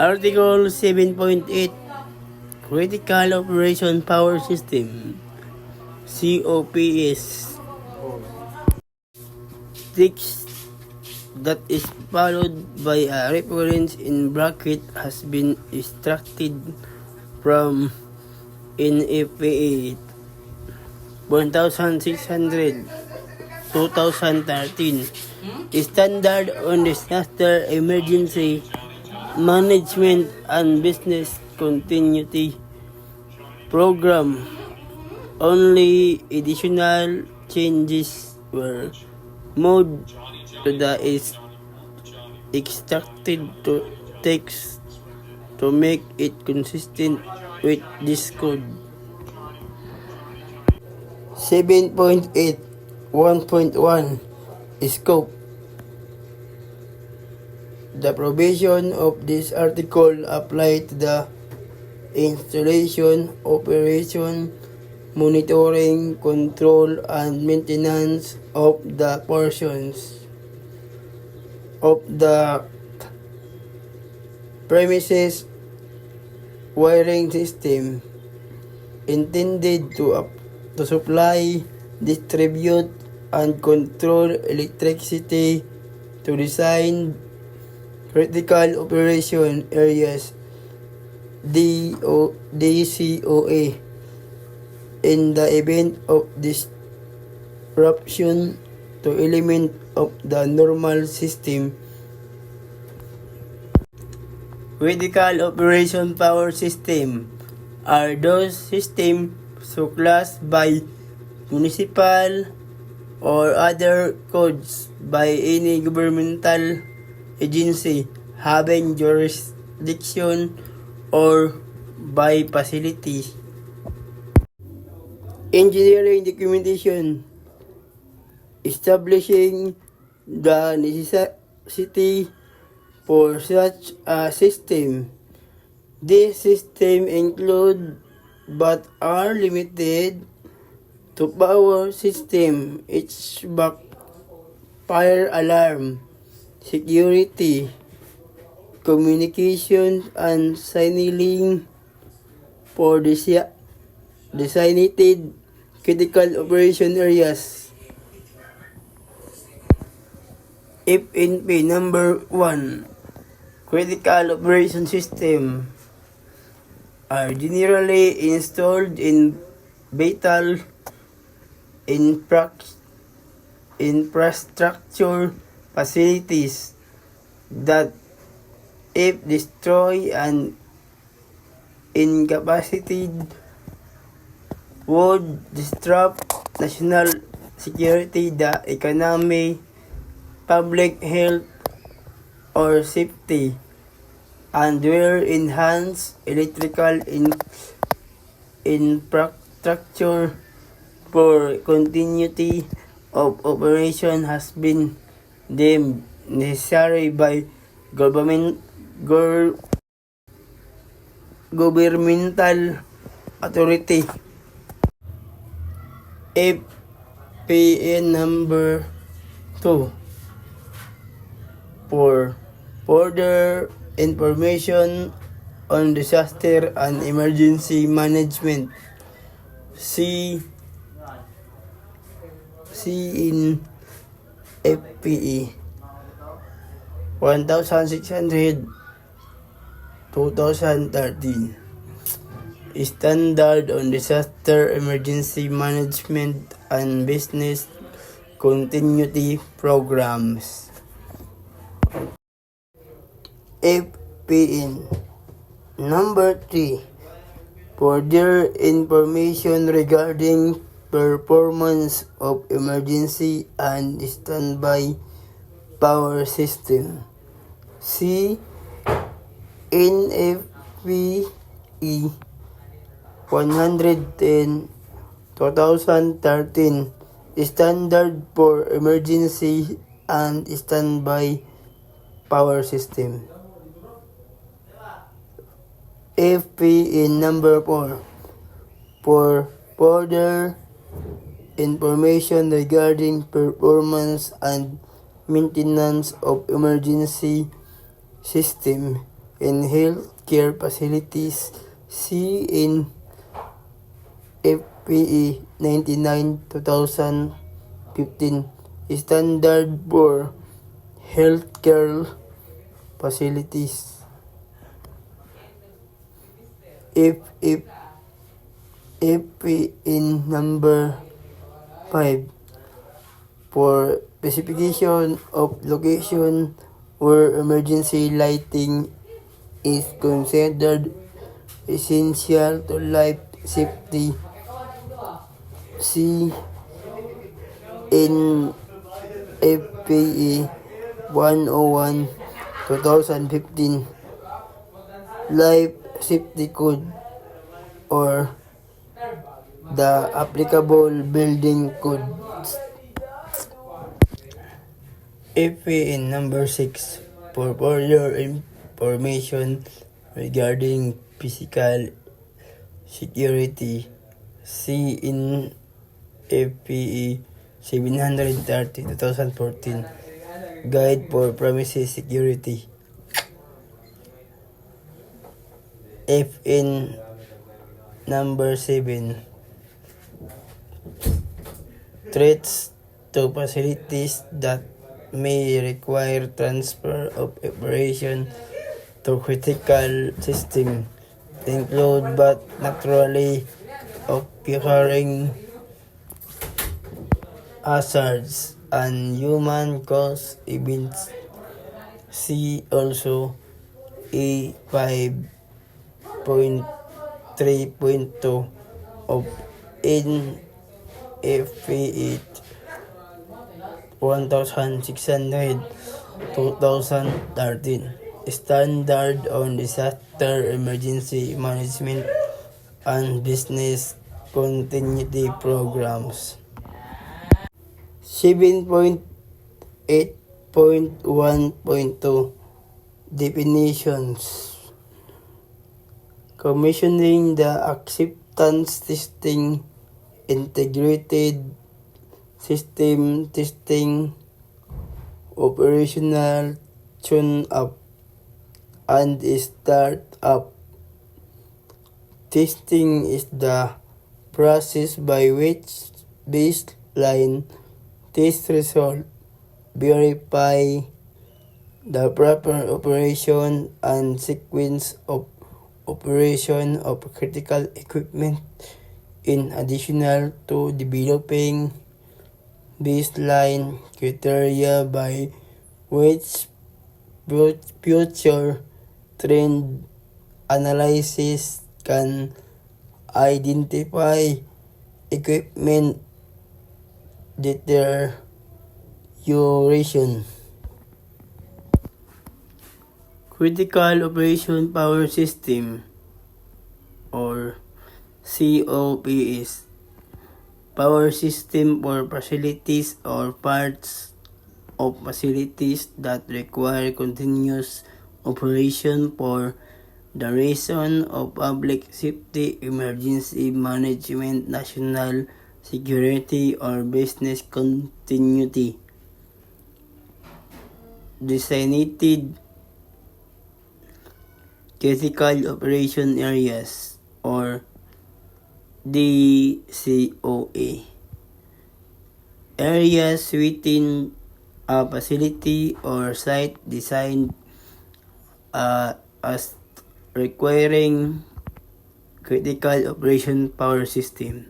Article 7.8 Critical Operation Power System COPS text that is followed by a reference in bracket has been extracted from NFPA 1600 2013 Standard on Disaster Emergency Management and Business Continuity Program. Only additional changes were made to the extracted to text to make it consistent with this code. 7.8 1.1 Scope. The provision of this article apply to the installation, operation, monitoring, control, and maintenance of the portions of the premises wiring system intended to supply, distribute, and control electricity to design critical operation areas DCOA in the event of disruption to element of the normal system. Critical operation power system are those systems so classed by municipal or other codes by any governmental agency having jurisdiction or by facility. Engineering documentation establishing the necessity for such a system. This system include but are limited to power system, HVAC, fire alarm, security, communication, and signaling for designated critical operation areas. FNP number 1 Critical operation system are generally installed in vital infrastructure facilities that, if destroyed and incapacitated, would disrupt national security, the economy, public health, or safety, and will enhance electrical infrastructure for continuity of operation has been deemed necessary by governmental authority. FPN number 2 for further information on disaster and emergency management, see in FPE 1600 2013 Standard on Disaster Emergency Management and Business Continuity Programs. FPN number 3 further information regarding performance of emergency and standby power system, see NFPE 110 2013 Standard for Emergency and Standby Power System. FPN number 4 for further information regarding performance and maintenance of emergency system in healthcare facilities. C in FPE 99/2015 standard for healthcare facilities. If FPE in number 5 for specification of location where emergency lighting is considered essential to life safety. C in FPE 101/2015 Life Safety Code or the applicable building codes. FPE in number 6 for further information regarding physical security. C in FPE 730/2014 Guide for Premises Security. F in number 7 Threats to facilities that may require transfer of operation to critical system include but naturally occurring hazards and human caused events. See also A5.3.2 of NFPA 1600/2013 Standard on Disaster Emergency Management and Business Continuity Programs. 7.8.1.2 Definitions. Commissioning the acceptance testing, integrated system testing, operational tune-up, and start-up. Testing is the process by which baseline test results verify the proper operation and sequence of operation of critical equipment in addition to developing baseline criteria by which future trend analysis can identify equipment deterioration. Critical Operation Power System or COPS. Power system for facilities or parts of facilities that require continuous operation for the reason of public safety, emergency management, national security, or business continuity. Designated Critical Operation Areas or DCOA. Areas within a facility or site designed as requiring critical operation power system.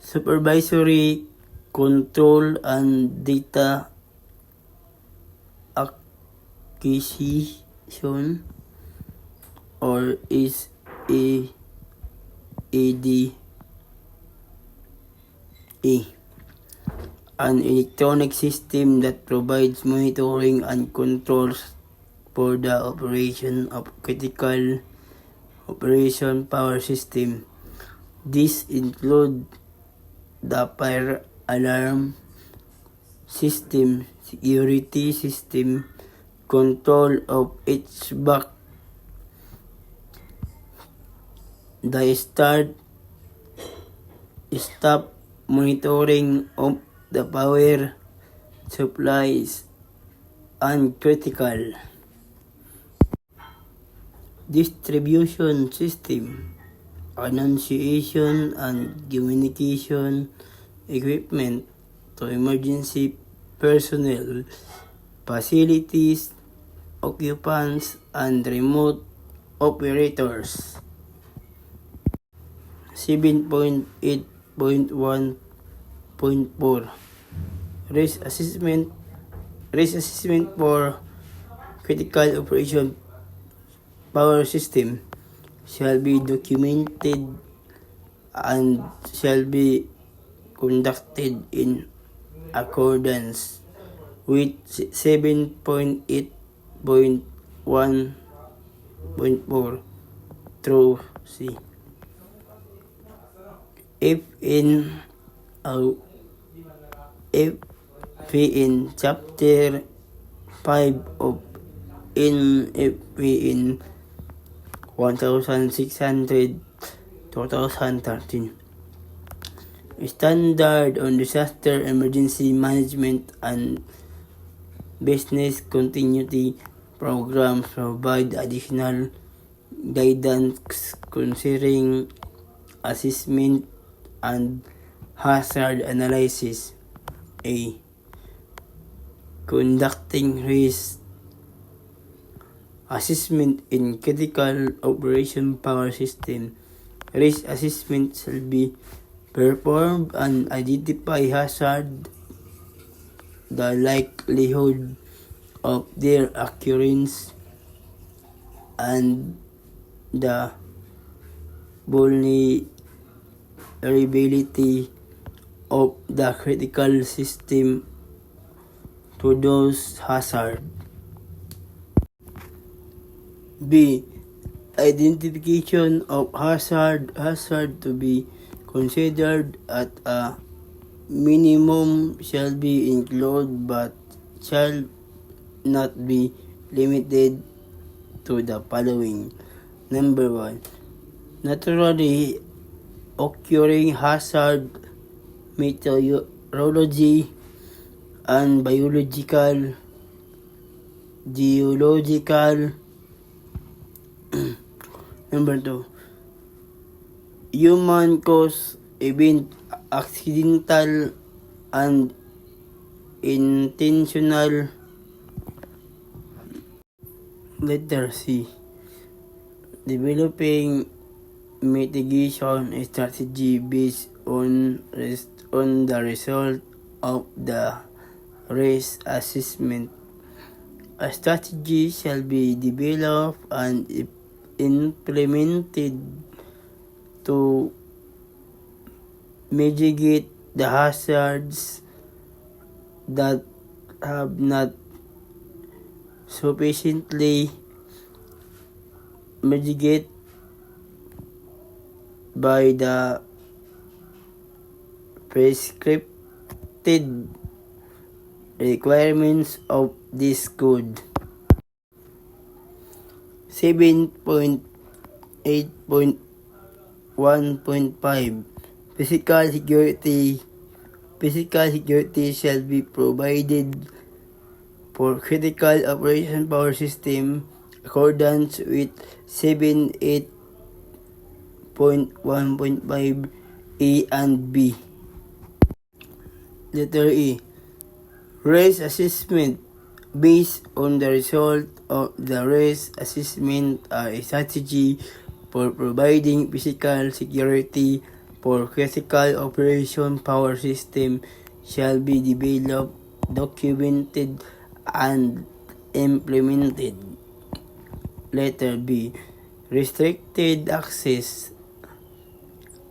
Supervisory control and data acquisition or SAADA. An electronic system that provides monitoring and controls for the operation of critical operation power system. These include the fire alarm system, security system, control of HVAC, the stop monitoring of the power supplies, and critical distribution system, annunciation and communication equipment to emergency personnel, facilities, occupants, and remote operators. 7.8.1.4 Risk assessment for critical operation power system shall be documented and shall be conducted in accordance with 7.8.1.4 through C. If in Chapter 5 of NFPA 1600 2013 Standard on Disaster Emergency Management and Business Continuity Programs provide additional guidance concerning assessment and hazard analysis. A. Conducting risk assessment in critical operation power system. Risk assessment shall be performed and identify hazard, the likelihood of their occurrence, and the vulnerability of the critical system to those hazards. B. Identification of hazard to be considered at a minimum shall be included but shall not be limited to the following. Number 1. Naturally occurring hazard, meteorology and biological, geological. Number 2. Human caused event, accidental and intentional. Letter C. Developing mitigation strategy based on the result of the risk assessment. A strategy shall be developed and implemented to mitigate the hazards that have not sufficiently mitigated by the prescribed requirements of this code. 7.8.1.5 Physical security shall be provided for critical operation power system accordance with 7.8.1.5 A and B. Letter E. Risk assessment based on the result of the risk assessment are a strategy for providing physical security for critical operation power system shall be developed, documented, and implemented. Letter B. Restricted access,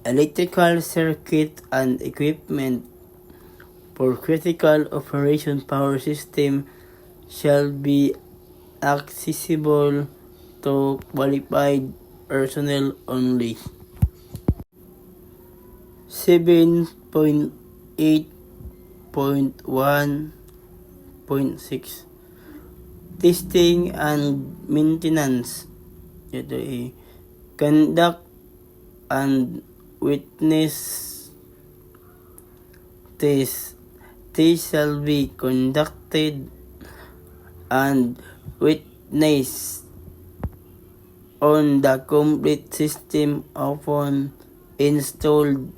electrical circuit and equipment for critical operation power system shall be accessible to qualified personnel only. 7.8.1.6 Testing and maintenance. Ito ay conduct and witness test. Test shall be conducted and witnessed on the complete system upon installed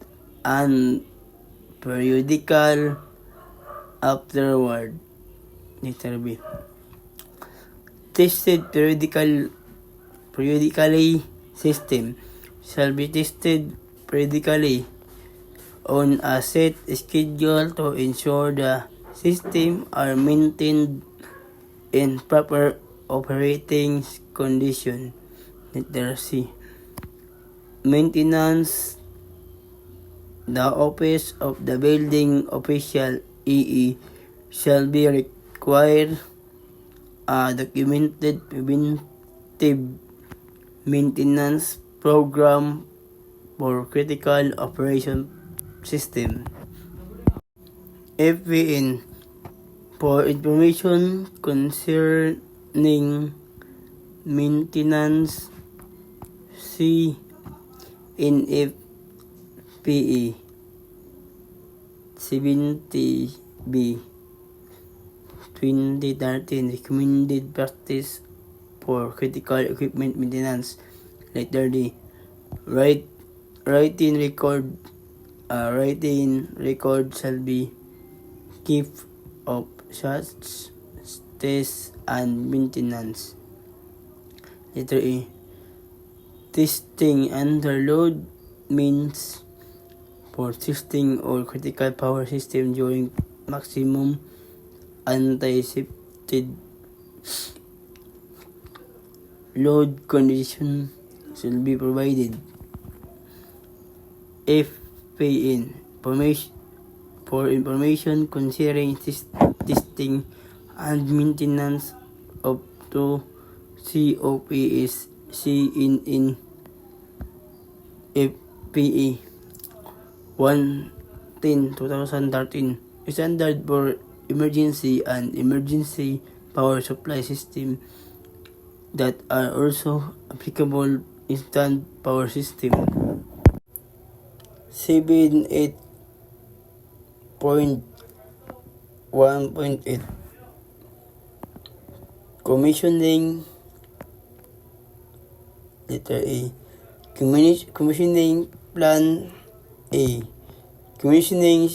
and periodical afterward. Letter B. Tested periodically system shall be tested periodically on a set schedule to ensure the system are maintained in proper operating condition. Letter C. Maintenance. The office of the building official EE shall be required a documented preventive maintenance program for critical operation system. FPN. For information concerning maintenance, see in FPE 70B 2013 recommended practice for critical equipment maintenance. Letter D. Writing record shall be kept of such tests and maintenance. Letter E. Testing under load means for testing all critical power system during maximum anticipated load condition should be provided. FPN. For information concerning testing and maintenance of to COPs, see in FPE 110/2013 standard for emergency and emergency power supply system that are also applicable instant power system. 7.8.1.8 Commissioning. Letter A. Commissioning plan. A. Commissioning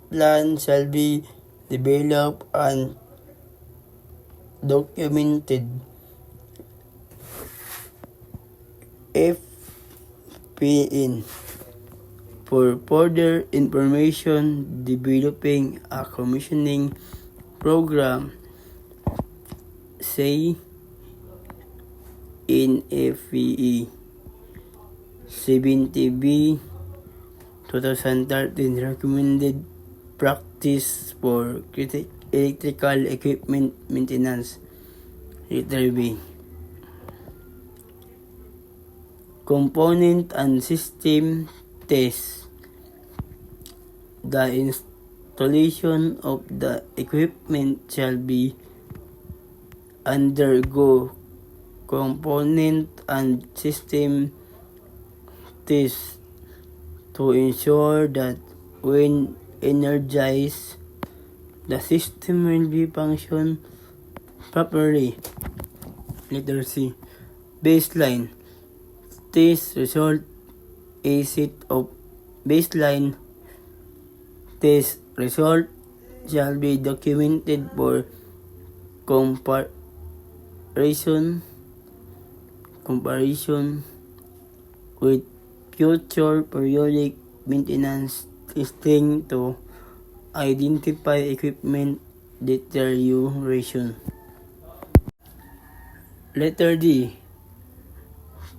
plan shall be developed and documented. FPN. For further information, developing a commissioning program, say in FPE 70B 2013 recommended practice for electrical equipment maintenance. Letter B. Component and system test. The installation of the equipment shall be undergo component and system test to ensure that when energized, the system will be function properly. Letter C. Baseline. Test result. A set of baseline test result shall be documented for comparison with future periodic maintenance testing to identify equipment deterioration. Letter D.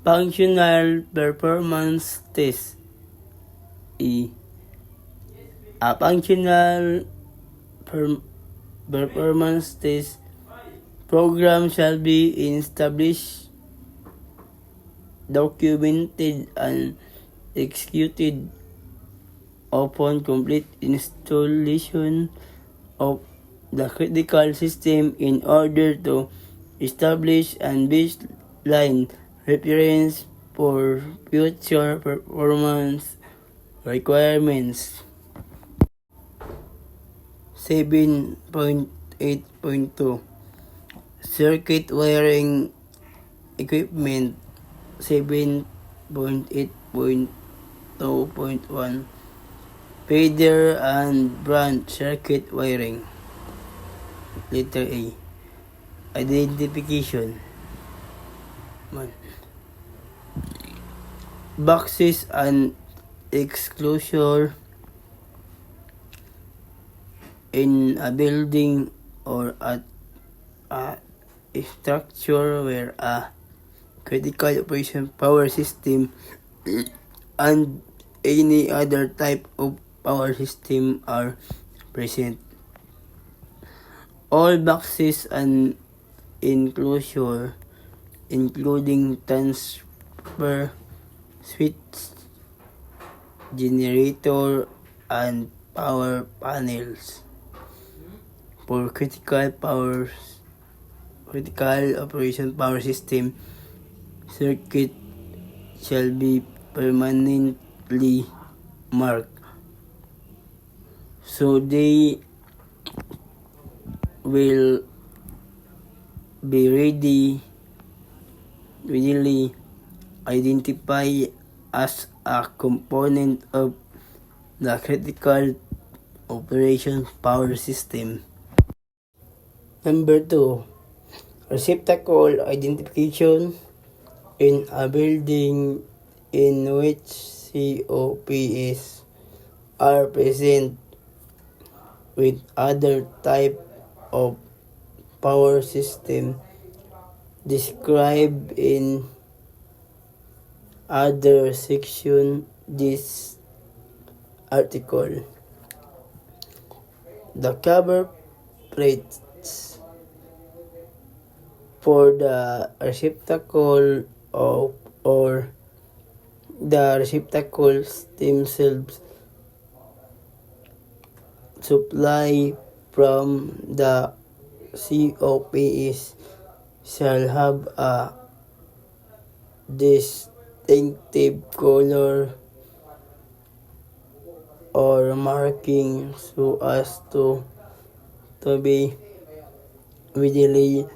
Functional performance test. E. A functional performance test program shall be established, documented, and executed upon complete installation of the critical system in order to establish and baseline reference for future performance requirements. 7.8.2 Circuit wiring equipment. 7.8.2.1 Feeder and branch circuit wiring. Letter A. Identification. Boxes and exclosure in a building or at a structure where a critical operation power system and any other type of power system are present. All boxes and enclosure, including transfer switch, generator, and power panels for critical operation power system circuit shall be permanently marked, so they will be readily identified as a component of the critical operation power system. Number 2. Receptacle identification in a building in which COPs are present with other type of power system described in other section this article. The cover plates for the receptacle or the receptacles themselves supply from the COPs shall have a distinctive color or marking so as to be readily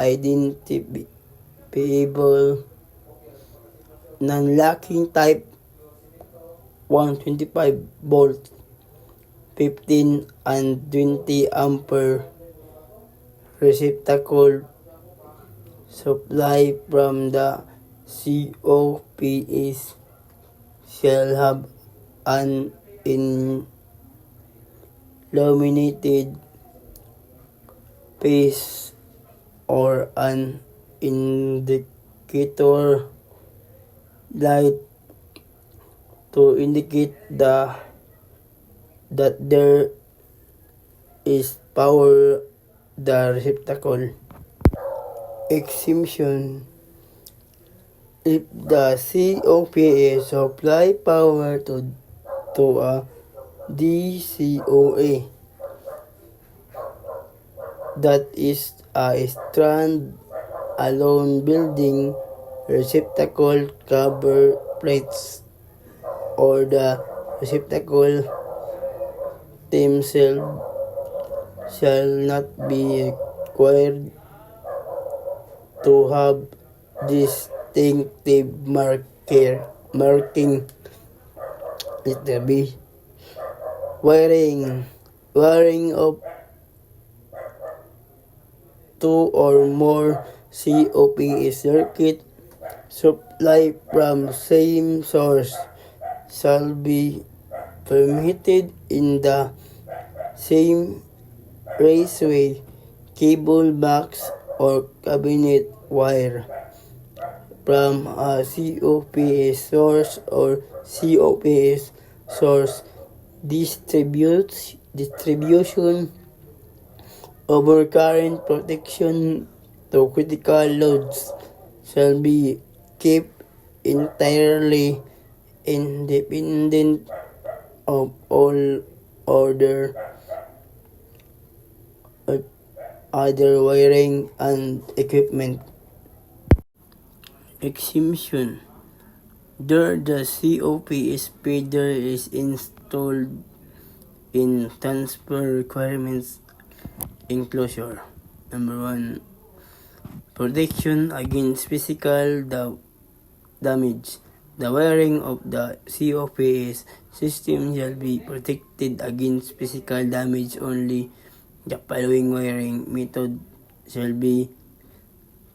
identifiable. Non-locking type 125 volt 15 and 20 ampere receptacle supply from the COPs shall have an illuminated phase or an indicator light to indicate that there is power the receptacle. Exemption: if the COPs supply power to a DCOA that is a stand-alone building, receptacle cover plates or the receptacle themselves shall not be required to have distinctive marking. Letter B. Wiring of two or more COPs circuit supply from same source shall be permitted in the same raceway, cable box, or cabinet wire from a COPs source or COPs source distribution overcurrent protection to critical loads shall be kept entirely independent of all other wiring and equipment. Exemption: there the COPs feeder is installed in transfer requirements enclosure. Number 1. Protection against physical damage. The wiring of the COPS system shall be protected against physical damage only. The following wiring method shall be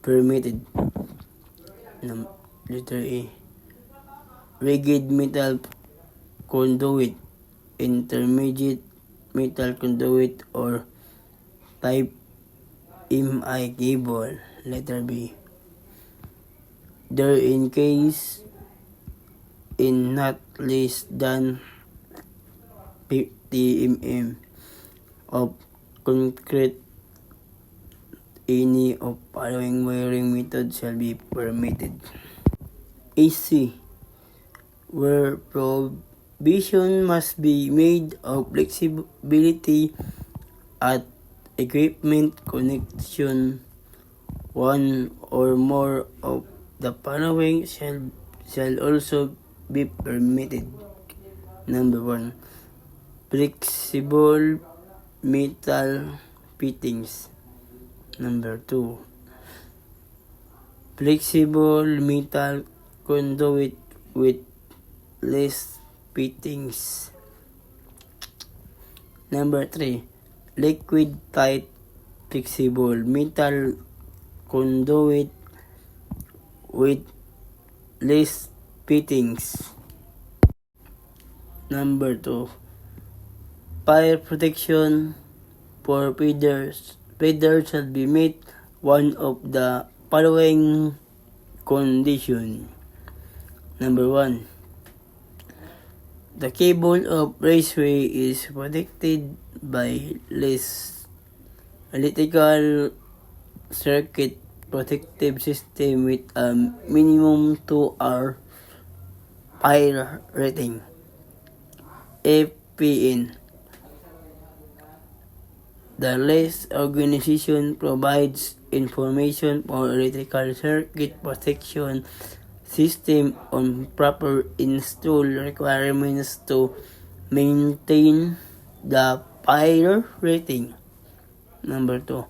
permitted. Letter A. Rigid metal conduit, intermediate metal conduit, or type MI cable. Letter B. There in case in not less than 50 mm of concrete. Any of following wiring methods shall be permitted. AC. Where provision must be made of flexibility at equipment connection, one or more of the following shall also be permitted. Number 1. Flexible metal fittings. Number 2. Flexible metal conduit with less fittings. Number 3. Liquid tight flexible metal conduit with less fittings. Number 2. Fire protection for feeders. Feeders shall be met one of the following conditions. Number 1. The cable of raceway is protected by less electrical circuit protective system with a minimum 2-hour fire rating. FPN. The less organization provides information for electrical circuit protection system on proper install requirements to maintain the fire rating. Number 2.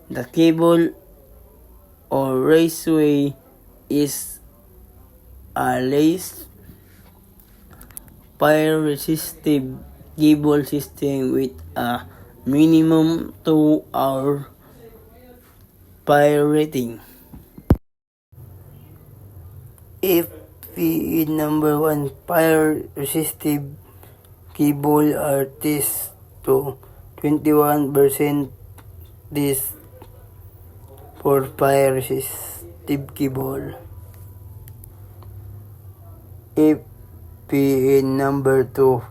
The cable or raceway is a less fire resistive cable system with a minimum 2-hour fire rating. FPE number 1. Fire resistive cable are test to 21% this for fire resistive cable. FPE number 2.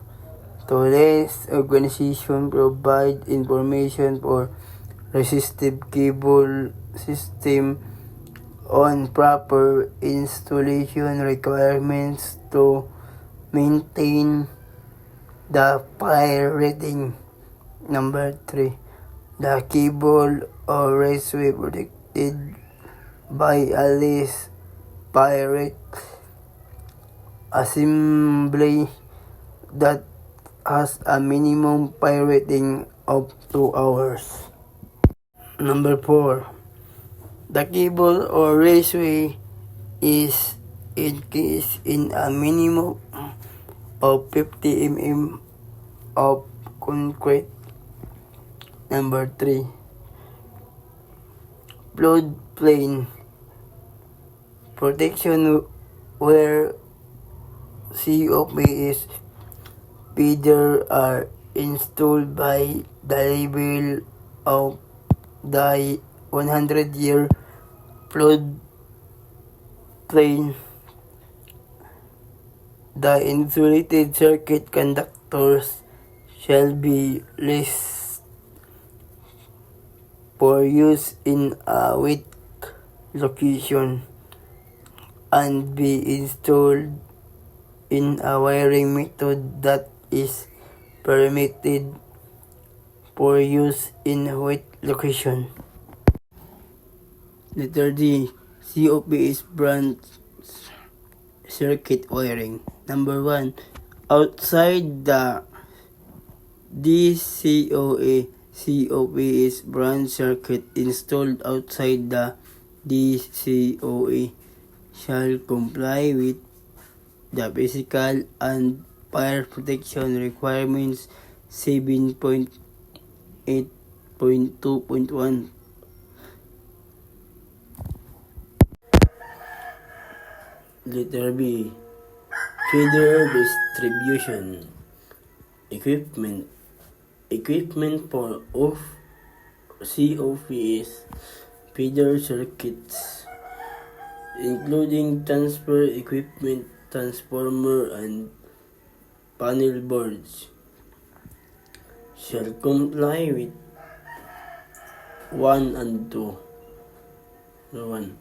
To less organization provide information for resistive cable system on proper installation requirements to maintain the fire rating. Number 3. The cable or raceway protected by a less fire rate assembly that has a minimum fire rating of 2 hours. Number 4. The cable or raceway is encased in a minimum of 50 mm of concrete. Number 3. Flood plain protection where COPS feeder are installed by the level of the 100-year flood plain. The insulated circuit conductors shall be less for use in a wet location and be installed in a wiring method that is permitted for use in wet location. Letter D. COPS branch circuit wiring. Number 1. Outside the DCOA, COPS branch circuit installed outside the DCOA shall comply with the physical and fire protection requirements 7.8.2.1. Letter B. Feeder distribution equipment for COPS feeder circuits, including transfer equipment, transformer, and panel boards, shall comply with 1 and 2. 1.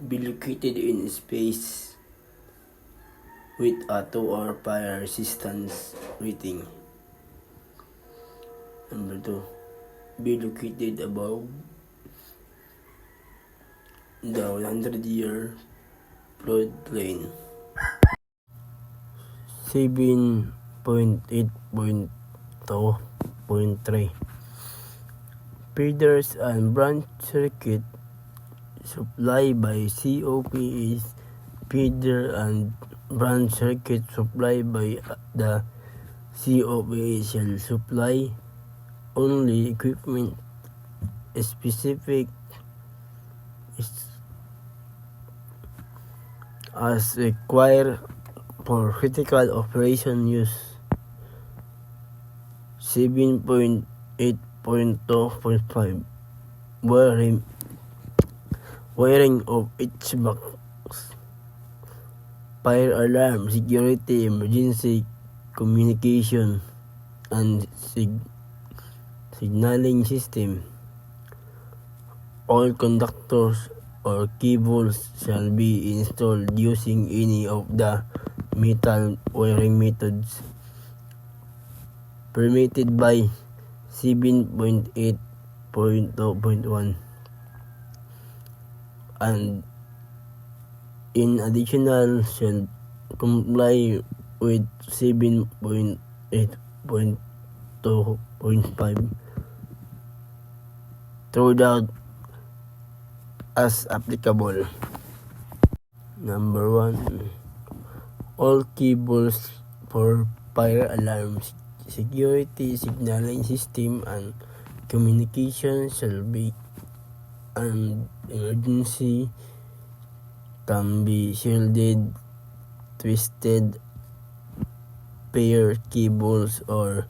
Be located in space with a 2-hour fire resistance rating. Number 2. Be located above the 100-year floodplain. 7.8.2.3 Feeders and branch circuit supplied by COPS. Feeder and branch circuit supplied by the COPS shall supply only equipment specific as required for critical operation use. 7.8.2.5 Wiring of each box, fire alarm, security, emergency communication, and signaling system. All conductors or cables shall be installed using any of the metal wiring methods permitted by 7.8.2.1 and in additional shall comply with 7.8.2.5 throughout as applicable. Number 1. All cables for fire alarms, security, signaling system, and communication shall be and emergency can be shielded, twisted pair cables or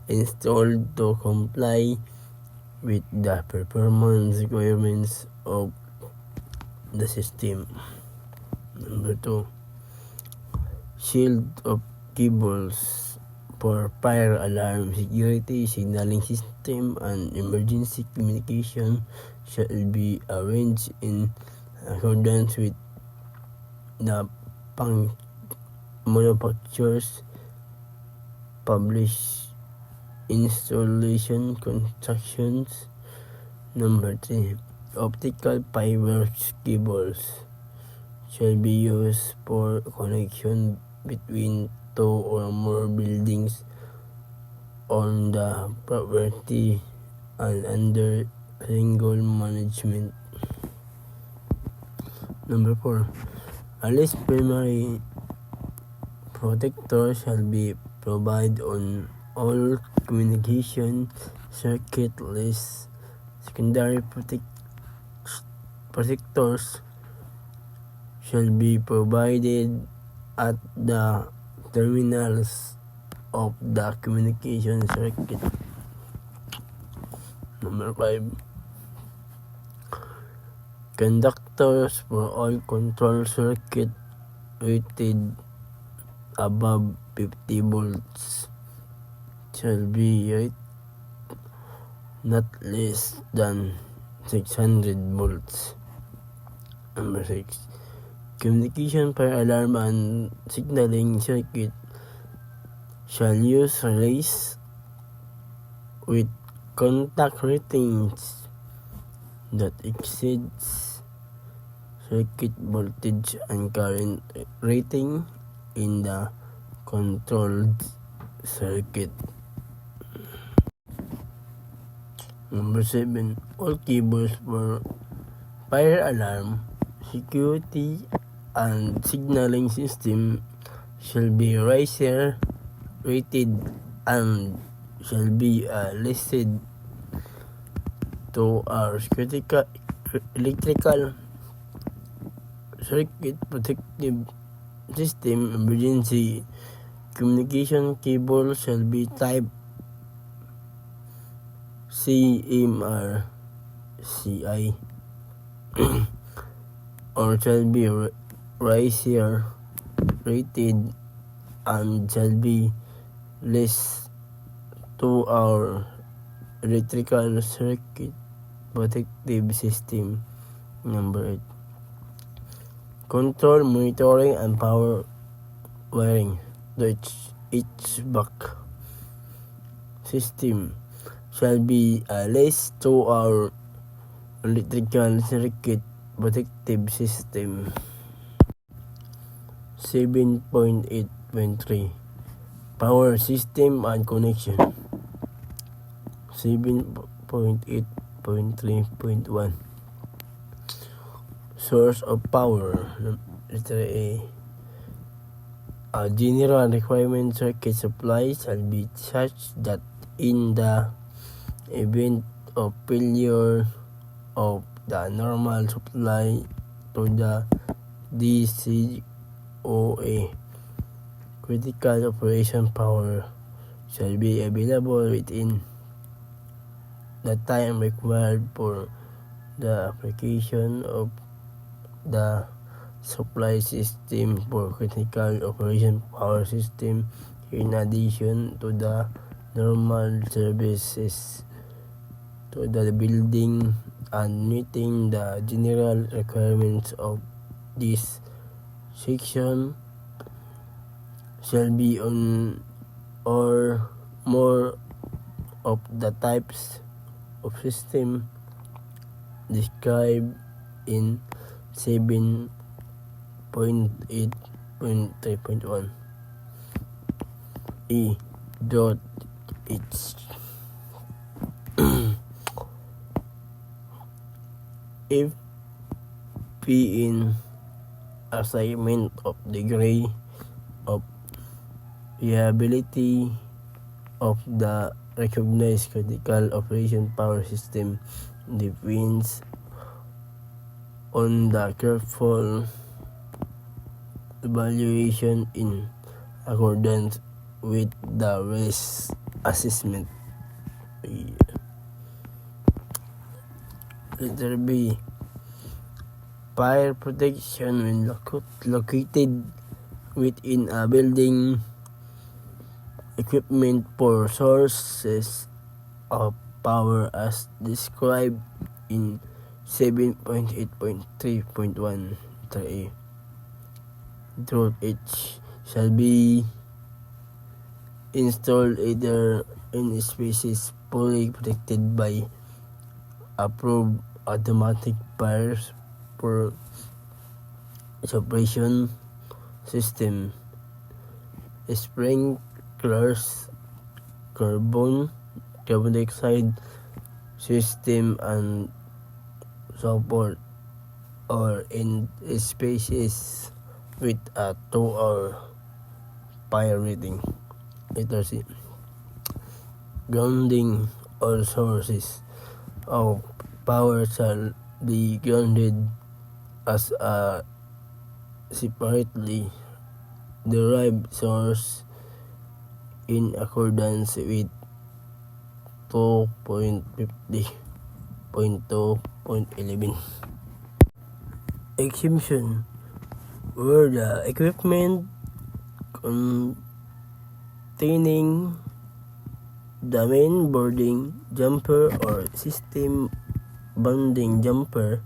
installed to comply with the performance requirements of the system. Number 2. Shield of cables for fire alarm, security, signaling system, and emergency communication shall be arranged in accordance with the manufacturer's published installation constructions. Number 3. Optical fiber cables shall be used for connection between 2 or more buildings on the property and under single management. Number 4. At least primary protector shall be provided on all communication circuit lists. Secondary protectors shall be provided at the terminals of the communication circuit. Number 5. Conductors for all control circuit rated above 50 volts shall be rated not less than 600 volts. Number 6. Communication, fire alarm, and signaling circuit shall use relays with contact ratings that exceeds circuit voltage and current rating in the controlled circuit. Number 7. All cables for fire alarm, security, and signaling system shall be rated and shall be listed to our electrical circuit protective system. Emergency communication cable shall be type CMR CI or shall be rated and shall be listed to our electrical circuit protective system. Number 8. Control, monitoring, and power wiring to HVAC system shall be listed to our electrical circuit protective system. 7.8.3 Power system and connection. 7.8.3.1 Source of power. Letter A. A general requirement circuit supply shall be such that in the event of failure of the normal supply to the DCOA, critical operation power shall be available within the time required for the application of the supply system for critical operation power system, in addition to the normal services to the building, and meeting the general requirements of this section shall be on or more of the types of system described in 7.8.3.1 E. H. If P in assignment of degree of reliability of the recognized critical operation power system depends on the careful evaluation in accordance with the risk assessment. Letter B. Fire protection when located within a building. Equipment for sources of power as described in 7.8.3.1 letter A. Through H shall be installed either in spaces fully protected by approved automatic fire suppression system, sprinklers, carbon dioxide system, and so forth, or in spaces with a 2-hour fire rating. Letter C. Grounding. All sources of power shall be grounded as a separately derived source in accordance with 2.50.2.11. Exemption. Where the equipment containing the main boarding jumper or system bonding jumper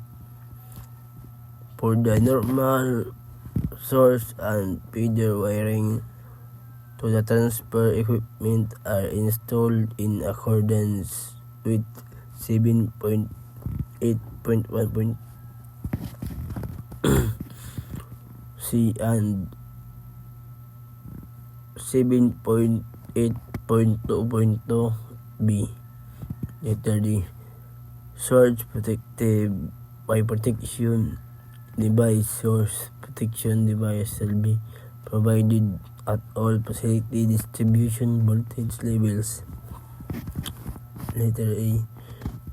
for the normal source and feeder wiring to the transfer equipment are installed in accordance with 7.8.1 C and 7.8.2.2 B. Letter D. Surge protective by protection device source protection device shall be provided at all facility distribution voltage levels. Letter A.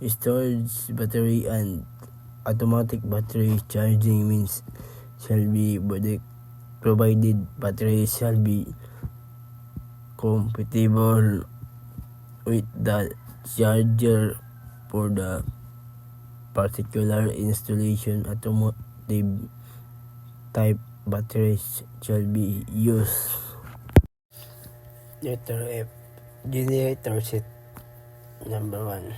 Storage battery and automatic battery charging means shall be provided. Batteries shall be compatible with the charger for the particular installation. Automotive type batteries shall be used. Letter F. Generator set. Number 1.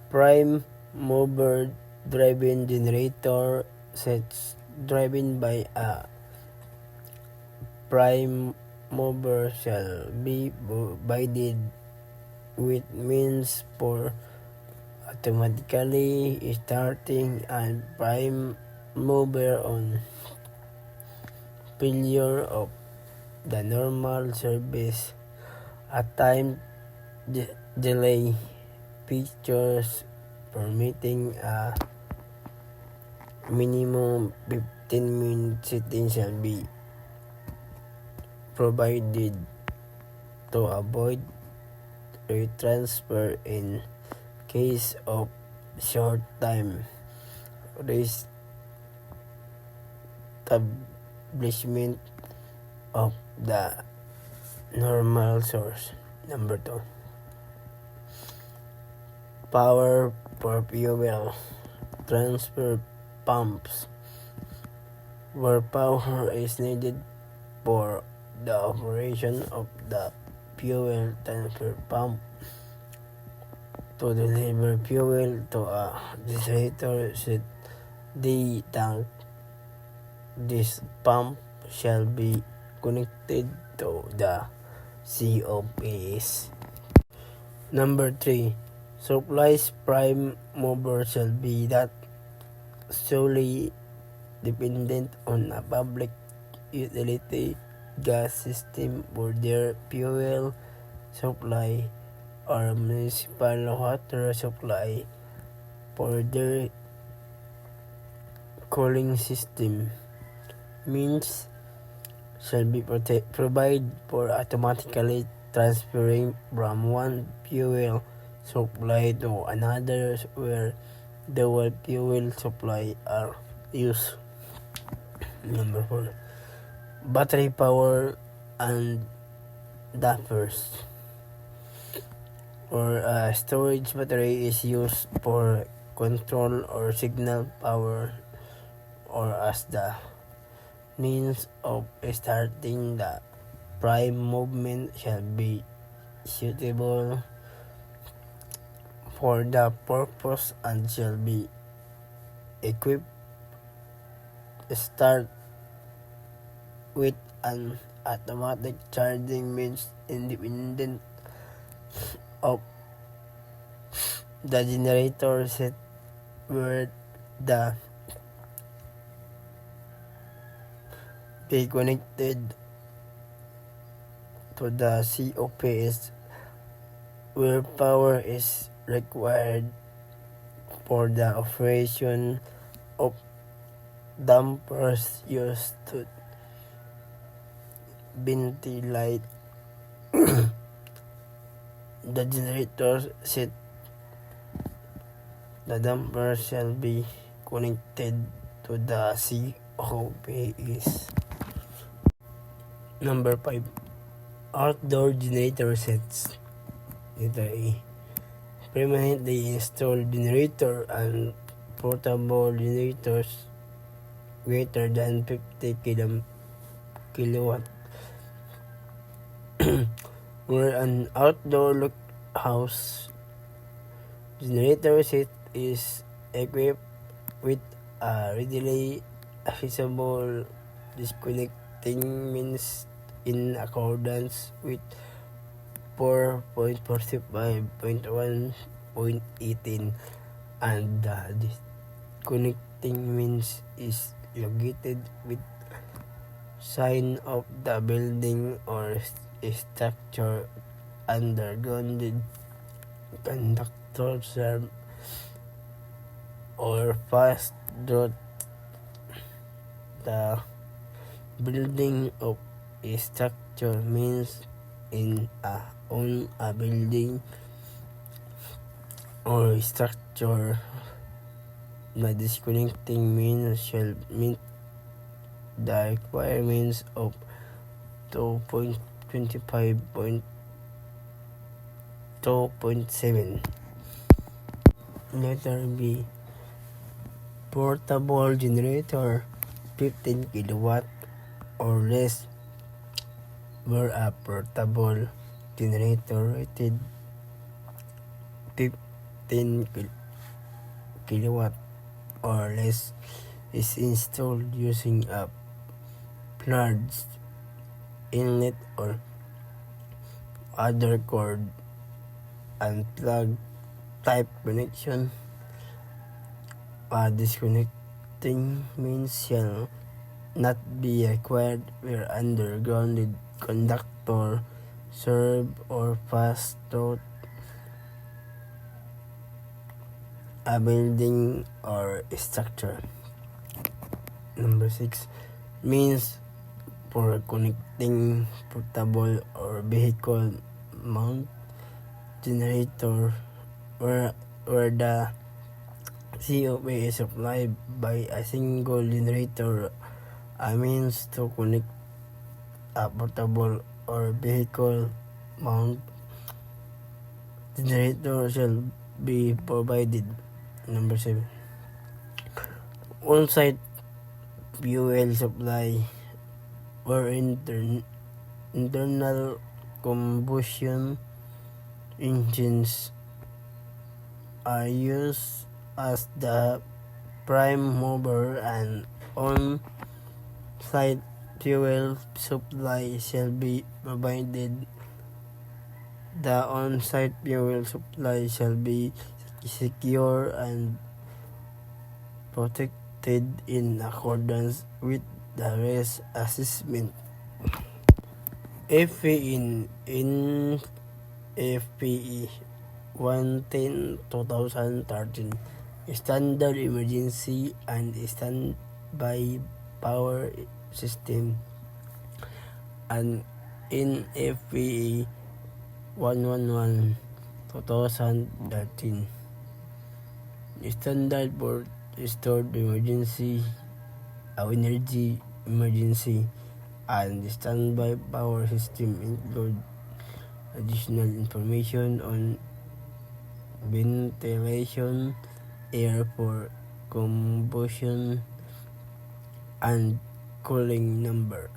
Prime mover driven generator sets driven by a prime mover shall be provided with means for automatically starting and prime mover on failure of the normal service. A time delay features permitting a minimum 15-minute setting shall be provided to avoid retransfer in case of short time establishment of the normal source. Number 2. Power for fuel transfer pumps, where power is needed for the operation of the fuel transfer pump to deliver fuel to a generator set the tank. This pump shall be connected to the COPs. Number 3. Supplies prime mover shall be that solely dependent on a public utility gas system for their fuel supply or municipal water supply for their cooling system. Means shall be provided for automatically transferring from one fuel supply to another where dual fuel supply are used. Number 4. Battery power and dampers, or a storage battery is used for control or signal power or as the means of starting the prime movement shall be suitable for the purpose and shall be equipped start with an automatic charging means independent of the generator set where the be connected to the COPs where power is required for the operation of dampers used to ventilate the generator set. The damper shall be connected to the COPs. Number 5. Outdoor generator sets. Letter A. Permanently installed generator and portable generators greater than 50 kilowatt where an outdoor house generator set is equipped with a readily accessible disconnecting means in accordance with 4.45.1.18 and the disconnecting means is located with sign of the building or structure underground conductor or fast drop the building of a structure means on a building or structure. The disconnecting means shall meet the requirements of 2.25.2.7. Letter B. Portable generator 15 kilowatt or less, where a portable generator rated 15 kilowatt or less is installed using a large inlet or other cord and plug type connection. A disconnecting means shall not be required where underground conductor serve or pass through a building or structure. Number 6. Means for connecting portable or vehicle mount generator where the COP is supplied by a single generator. A means to connect a portable or vehicle mount generator shall be provided. Number 7. On-site fuel supply where internal combustion engines are used as the prime mover, and on-site fuel supply shall be provided. The on-site fuel supply shall be secure and protected in accordance with the risk assessment. FPE in FPE 110/2013 Standard Emergency and Standby Power System, and in FPE 111/2013 Standard for Stored Energy Emergency and Standby Power System include additional information on ventilation, air for combustion, and cooling. Number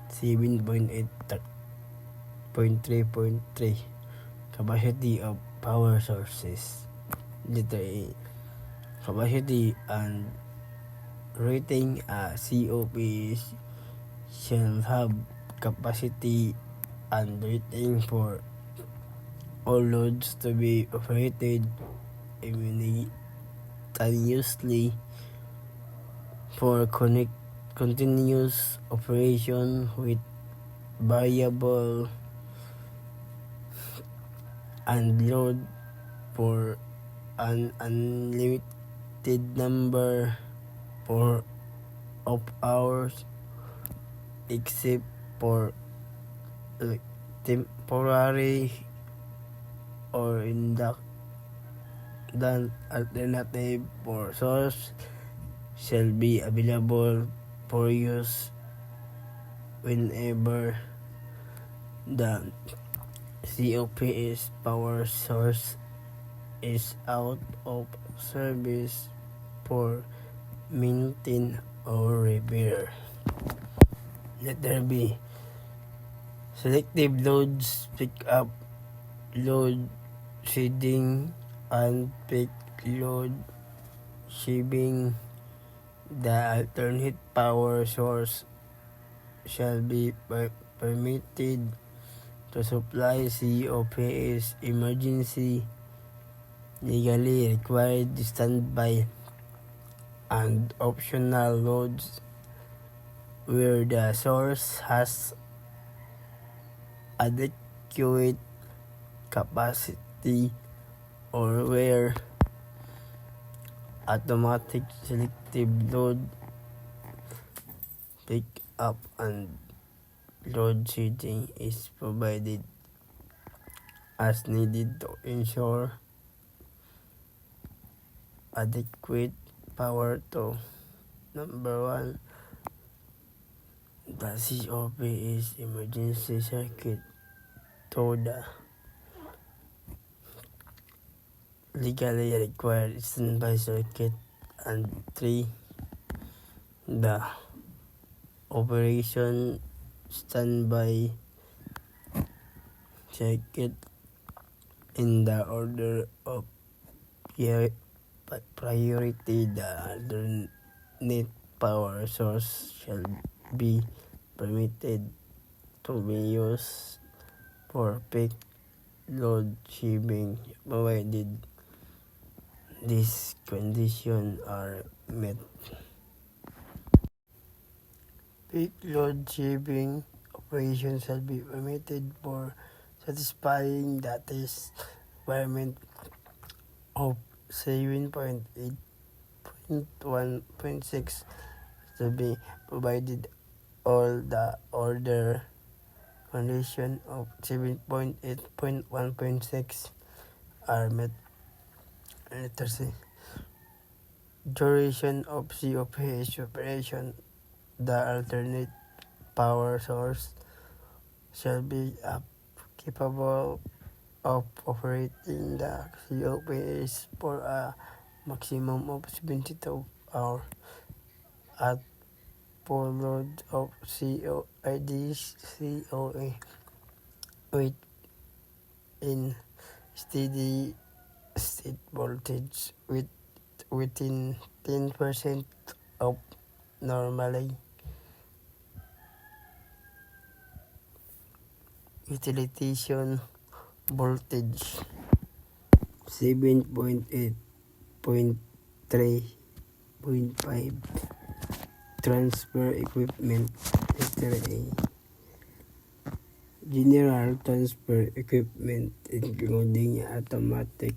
7.8.3.3 Capacity of power sources. Letter A. Capacity and rating. A COP shall have capacity and rating for all loads to be operated simultaneously for continuous operation with variable and load for an unlimited number of hours, except for temporary or the alternative for source shall be available for use whenever the COP's power source is out of service for maintenance or repair. Letter B. Selective loads, pick up load shedding, and peak load shedding. The alternate power source shall be permitted to supply COP's emergency legally required standby and optional loads where the source has adequate capacity or where automatic selective load pick up and load shedding is provided as needed to ensure adequate power to number 1. The COP is emergency circuit to the legally required standby circuit, and 3. The operation standby circuit in the order of priority. The alternate power source shall be permitted to be used for peak load shedding provided these conditions are met. Peak load shedding operation shall be permitted for satisfying the test requirement of 7.8.1.6 to be provided all the other conditions of 7.8.1.6 are met. Letter C. Duration of COPS operation. The alternate power source shall be capable of operating the COPS for a maximum of 72 hours at full load of COA with in steady state voltage within 10% of normal utilization voltage. 7.8.3.5 Transfer equipment. Letter A. General transfer equipment including automatic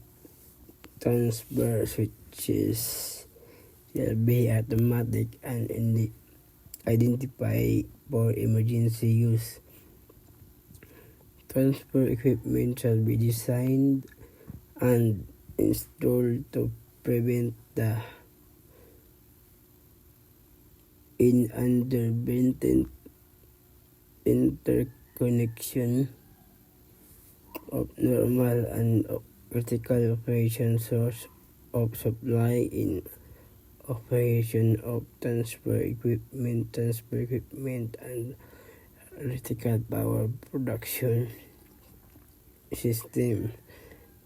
transfer switches shall be automatic and identified for emergency use. Transfer equipment shall be designed and installed to prevent the inadvertent interconnection of normal and critical operation source of supply in operation of transfer equipment, and electrical power production system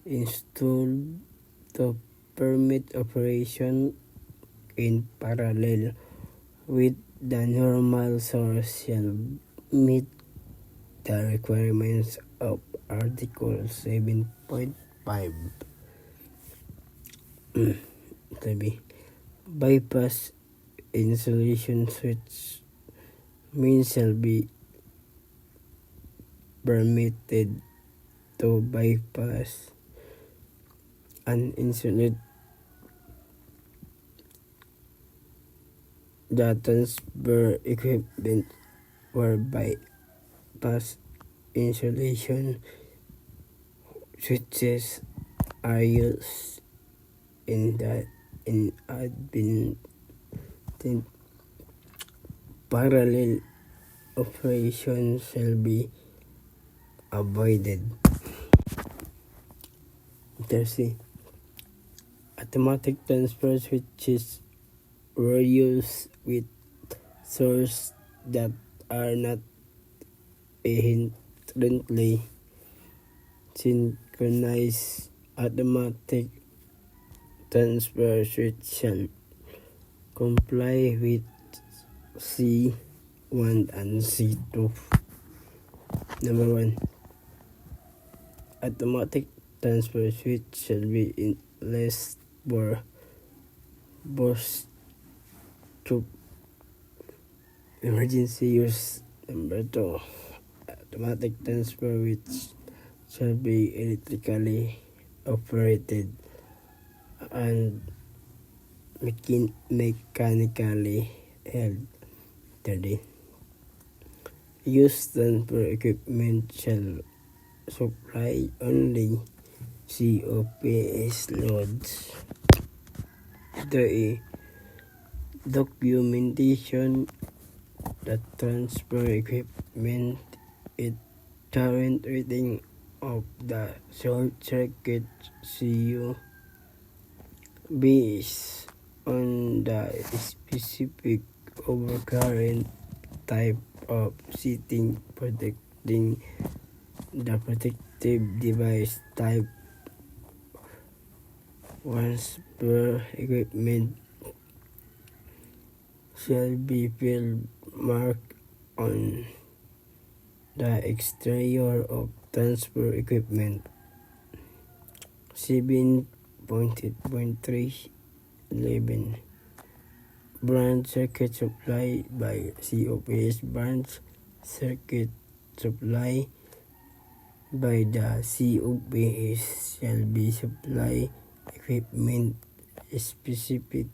installed to permit operation in parallel with the normal source shall meet the requirements of Article 7.5. Bypass insulation switch means shall be permitted to bypass and insulate the transfer equipment where bypass insulation switches are used in the inadvertent parallel operation shall be avoided. Letter C. Automatic transfer switches were used with sources that are not inherently synchronized. Automatic transfer switch shall comply with C1 and C2. Number 1. Automatic transfer switch shall be in less for both to emergency use. Number 2. Automatic transfer switch shall be electrically operated and mechanically held. 30. Used transfer equipment shall supply only COPS loads. The documentation that transfer equipment its current reading of the short circuit CU based on the specific overcurrent type of setting protecting the protective device type. Transfer equipment shall be field marked on the exterior of transfer equipment. 7.8.3.11 Branch circuit supply by COPS. Branch circuit supply by the COPS shall be supply equipment specified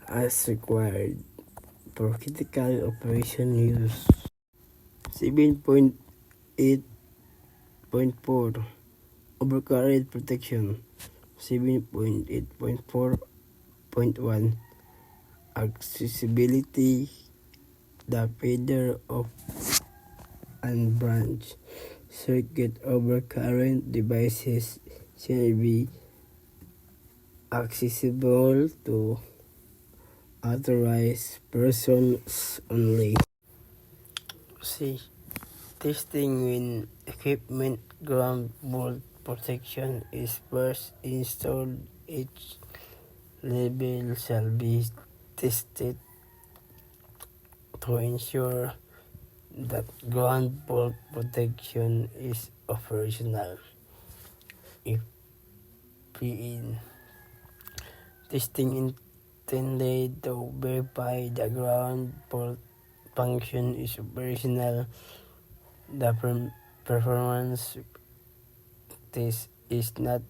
as required for critical operation use. 7.8.4 Overcurrent protection. 7.8.4.1 Accessibility. The feeder of and branch circuit overcurrent devices shall be accessible to authorized persons only. C. Testing when equipment ground bolt protection is first installed. Each level shall be tested to ensure that ground bolt protection is operational. FPN testing intended to verify the ground bolt function is operational. The performance test is not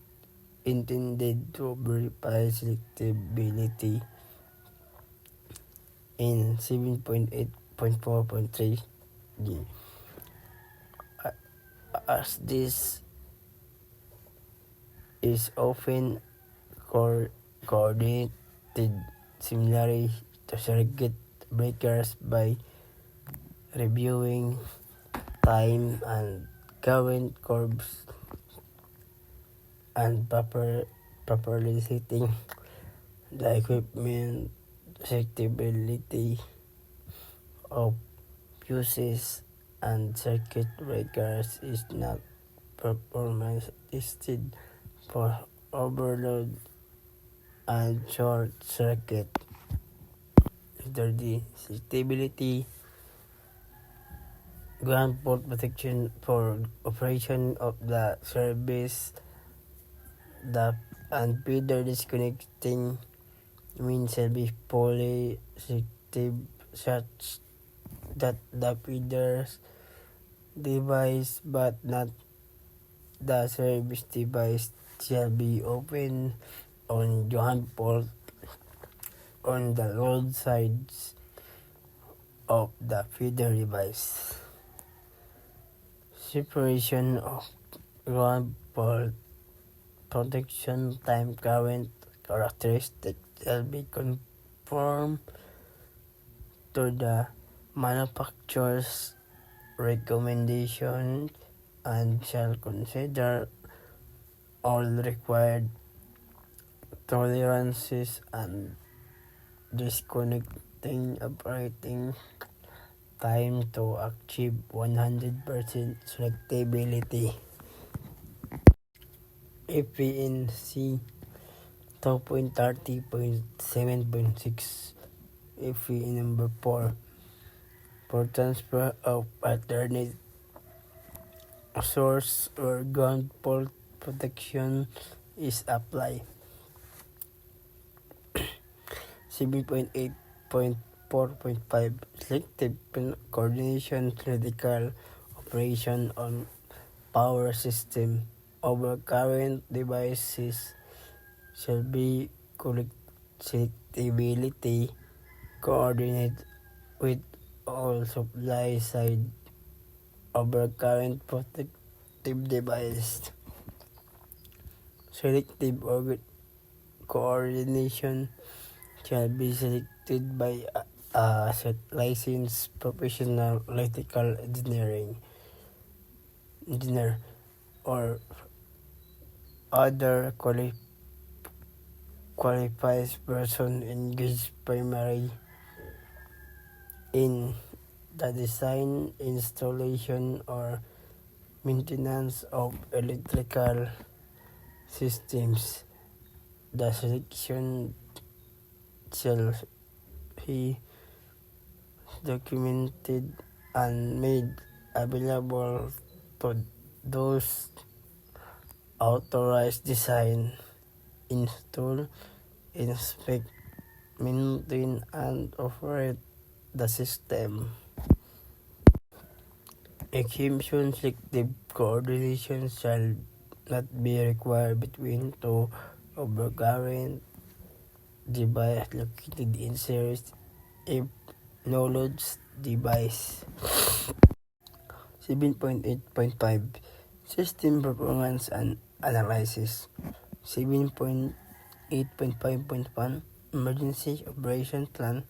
intended to verify selectability. In 7.8.4.3 as this is often coordinated similarly to circuit breakers by reviewing time and current curves and properly setting the equipment. Selectability of fuses and circuit breakers is not performance tested for overload and short circuit. 30. Selectability ground bolt protection for operation of the service and feeder disconnecting means shall be fully selective such that the feeder's device but not the service device shall be open on ground bolt on the load sides of the feeder device. Separation of ground bolt protection time current characteristics shall be conform to the manufacturer's recommendation and shall consider all required tolerances and disconnecting operating time to achieve 100% selectability. FPNC 2.30.7.6 FPN number 4 for transfer of alternate source or ground bolt protection is applied. 7.8.4.5 Selective coordination critical operation on power system. Overcurrent devices shall be selectability coordinate with all supply side overcurrent protective device. Selective coordination shall be selected by a licensed professional electrical engineer or other qualified person engaged primarily in the design, installation, or maintenance of electrical systems. The selection shall be documented and made available to those authorized design, install, inspect, maintain, and operate the system. Exemption selective coordination shall not be required between two overcurrent devices located in series if no loads device. 7.8.5 System Performance and Analysis. 7.8.5.1 Emergency Operation Plan.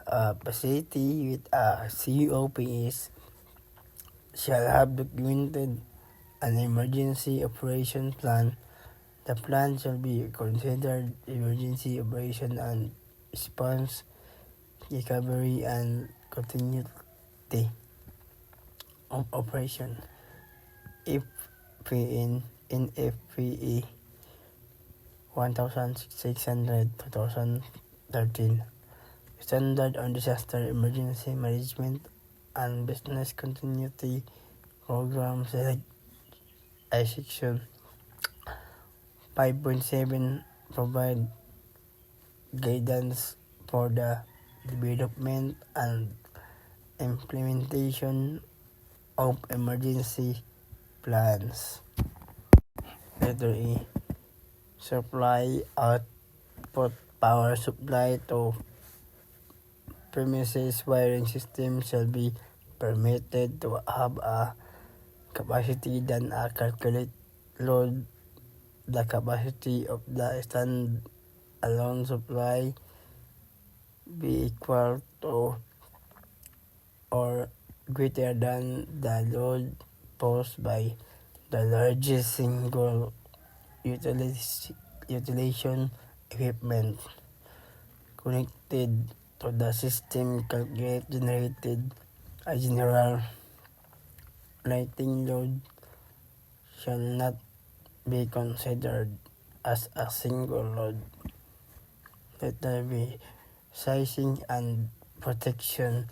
A facility with a COPS shall have documented an emergency operation plan. The plan shall be considered emergency operation and response, recovery, and continuity of operation. FPN NFPA 1600-2013 Standard on Disaster Emergency Management and Business Continuity Program. Select a section. 5.7 Provide guidance for the development and implementation of emergency plans. Letter E. Supply output power supply to premises wiring system shall be permitted to have a capacity than a calculate load. The capacity of the stand-alone supply be equal to or greater than the load posed by the largest single utilization equipment connected to the system. Generated a general lighting load shall not be considered as a single load. Letter B. Sizing and protection.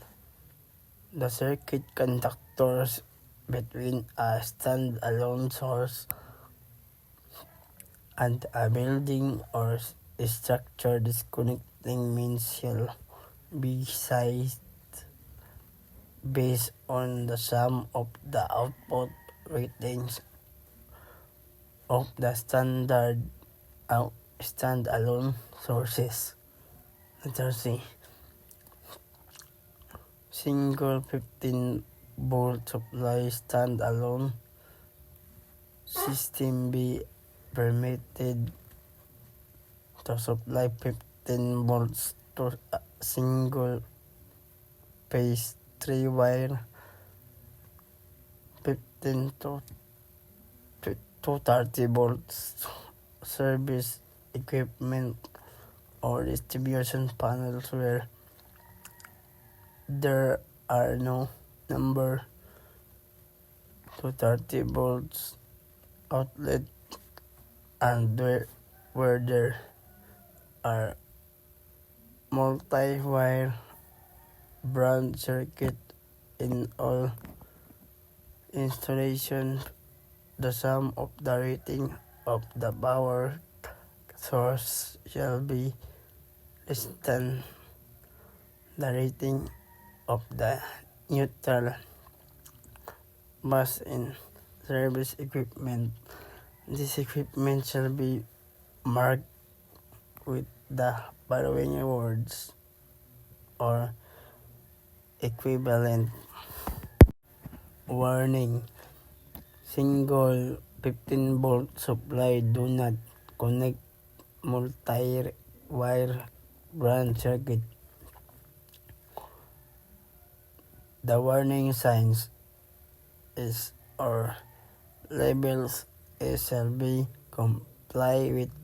The circuit conductors between a stand-alone source and a building or structure disconnecting means shall be sized based on the sum of the output ratings of the stand-alone sources. Letter C. Single 15-volt supply stand-alone system be permitted to supply 15 volts to a single phase 3-wire 15 to 30 volts service equipment or distribution panels where there are no number to 30 volts outlet and where there are multi-wire branch circuit in all installation. The sum of the rating of the power source shall be less than the rating of the neutral bus in service equipment. This equipment shall be marked with the following words: or equivalent. Warning: single 15-volt supply. Do not connect multi-wire branch circuit. The warning signs is or labels SLB comply with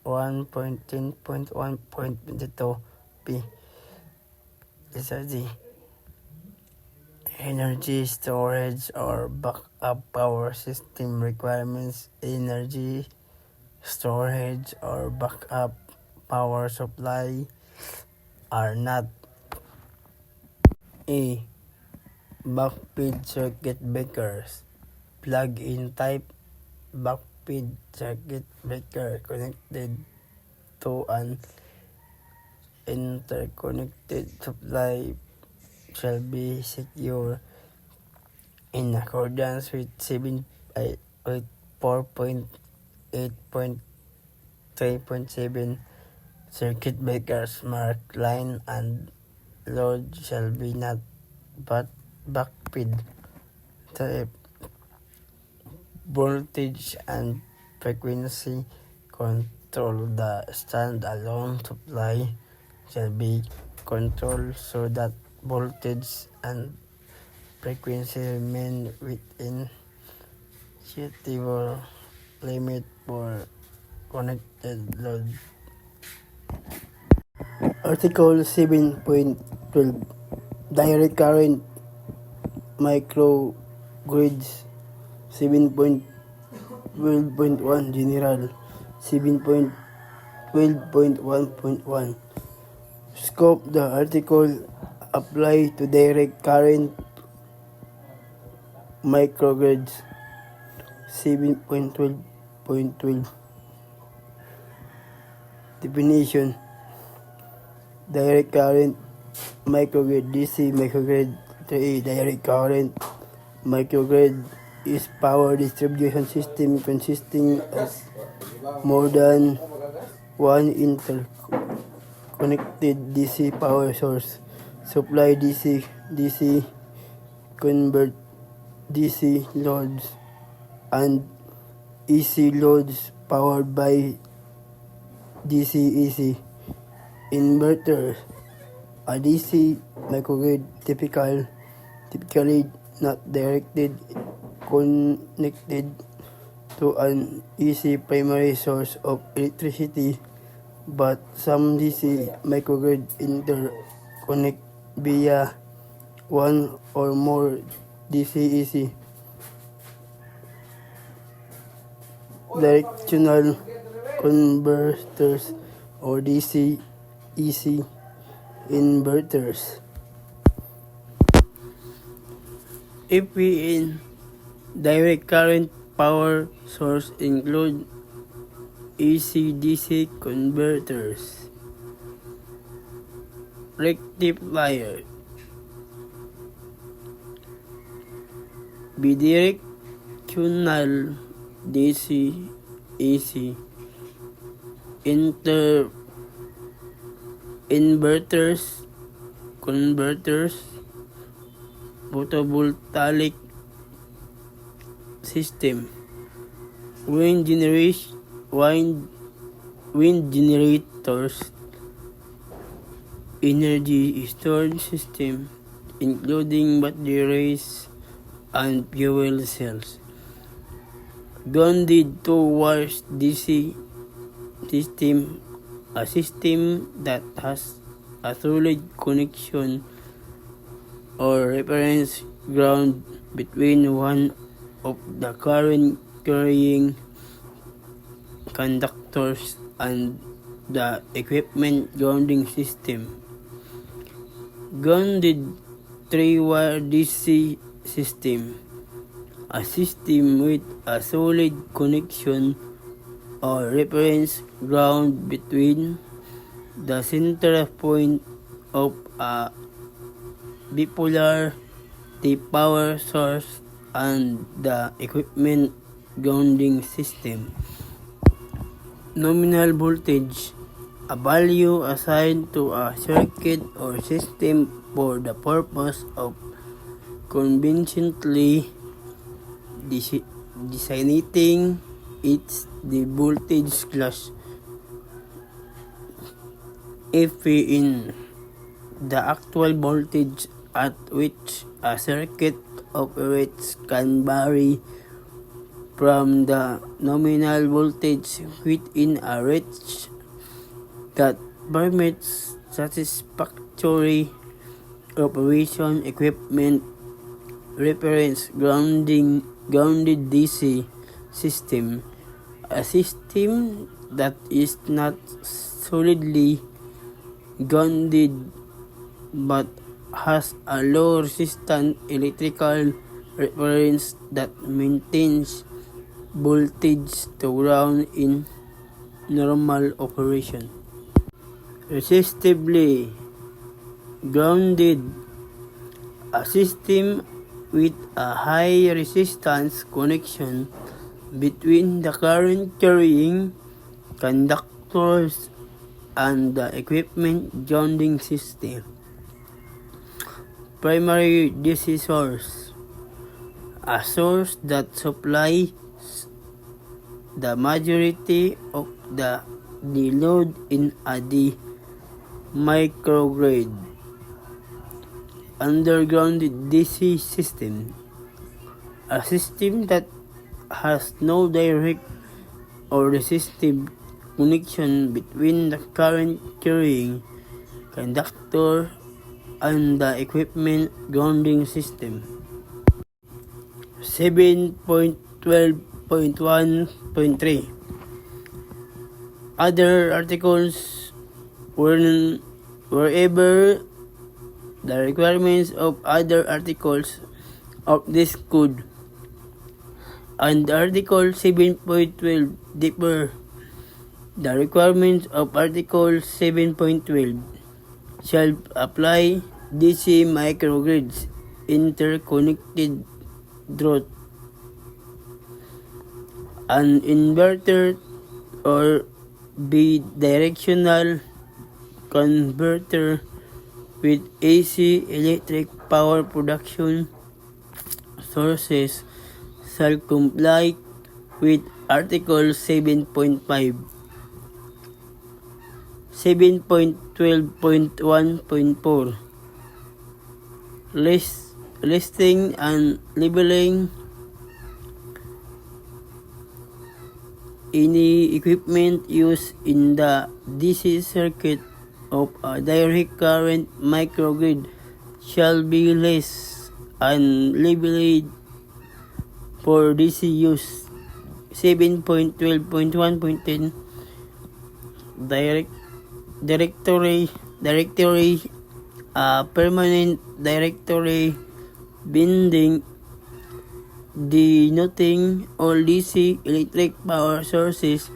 1.10.1.22 p. Energy storage or backup power system requirements. Energy storage or backup power supply are not a backfeed circuit breakers. Plug-in type backfeed circuit breaker connected to an interconnected supply shall be secure in accordance with 4.8.3.7. Circuit breakers marked line and load shall be not but backfeed type. Voltage and frequency control. The stand-alone supply shall be controlled so that voltage and frequency remain within suitable limit for connected load. Article 7.12 Direct current microgrids. 7.12.1 General. 7.12.1.1 Scope. The article apply to direct current microgrids. 7.12.12 Definition. Direct current microgrid. DC microgrid. 3. Direct current microgrid is power distribution system consisting of more than one interconnected DC power source. Supply DC, convert DC loads and AC loads powered by DC-AC inverters. A DC microgrid typically not directly connected to an AC primary source of electricity, but some DC microgrid interconnect via one or more DC-AC directional converters or DC-AC inverters. FPN direct current power source include AC-DC converters, rectifier, bidirectional DC-AC inverters, converters, photovoltaic system, wind generators, energy storage system, including batteries and fuel cells. Grounded two-wire DC system, a system that has a solid connection or reference ground between one of the current carrying conductors and the equipment grounding system. Grounded three-wire DC system, a system with a solid connection or reference ground between the center point of a bipolar power source and the equipment grounding system. Nominal voltage, a value assigned to a circuit or system for the purpose of conveniently designating its the voltage class. If in the actual voltage at which a circuit operates can vary from the nominal voltage within a range that permits satisfactory operation. Equipment reference grounded DC system, a system that is not solidly grounded but has a low resistance electrical reference that maintains voltage to ground in normal operation. Resistively grounded, a system with a high resistance connection between the current carrying conductors and the equipment grounding system. Primary DC source, a source that supplies the majority of the load in a microgrid. Undergrounded DC system, a system that has no direct or resistive connection between the current carrying conductor and the equipment grounding system. 7.12.1.3 Other articles. Wherever the requirements of other articles of this code and Article 7.12 differ, the requirements of Article 7.12 shall apply. DC microgrids, interconnected drought, an inverter or bidirectional converter with AC electric power production sources shall comply with Article 7.5. 7.12.1.4 Listing and labeling any equipment used in the DC circuit of a direct current microgrid shall be listed and labeled for DC use. 7.12.1.10 Directory, a permanent directory binding denoting all DC electric power sources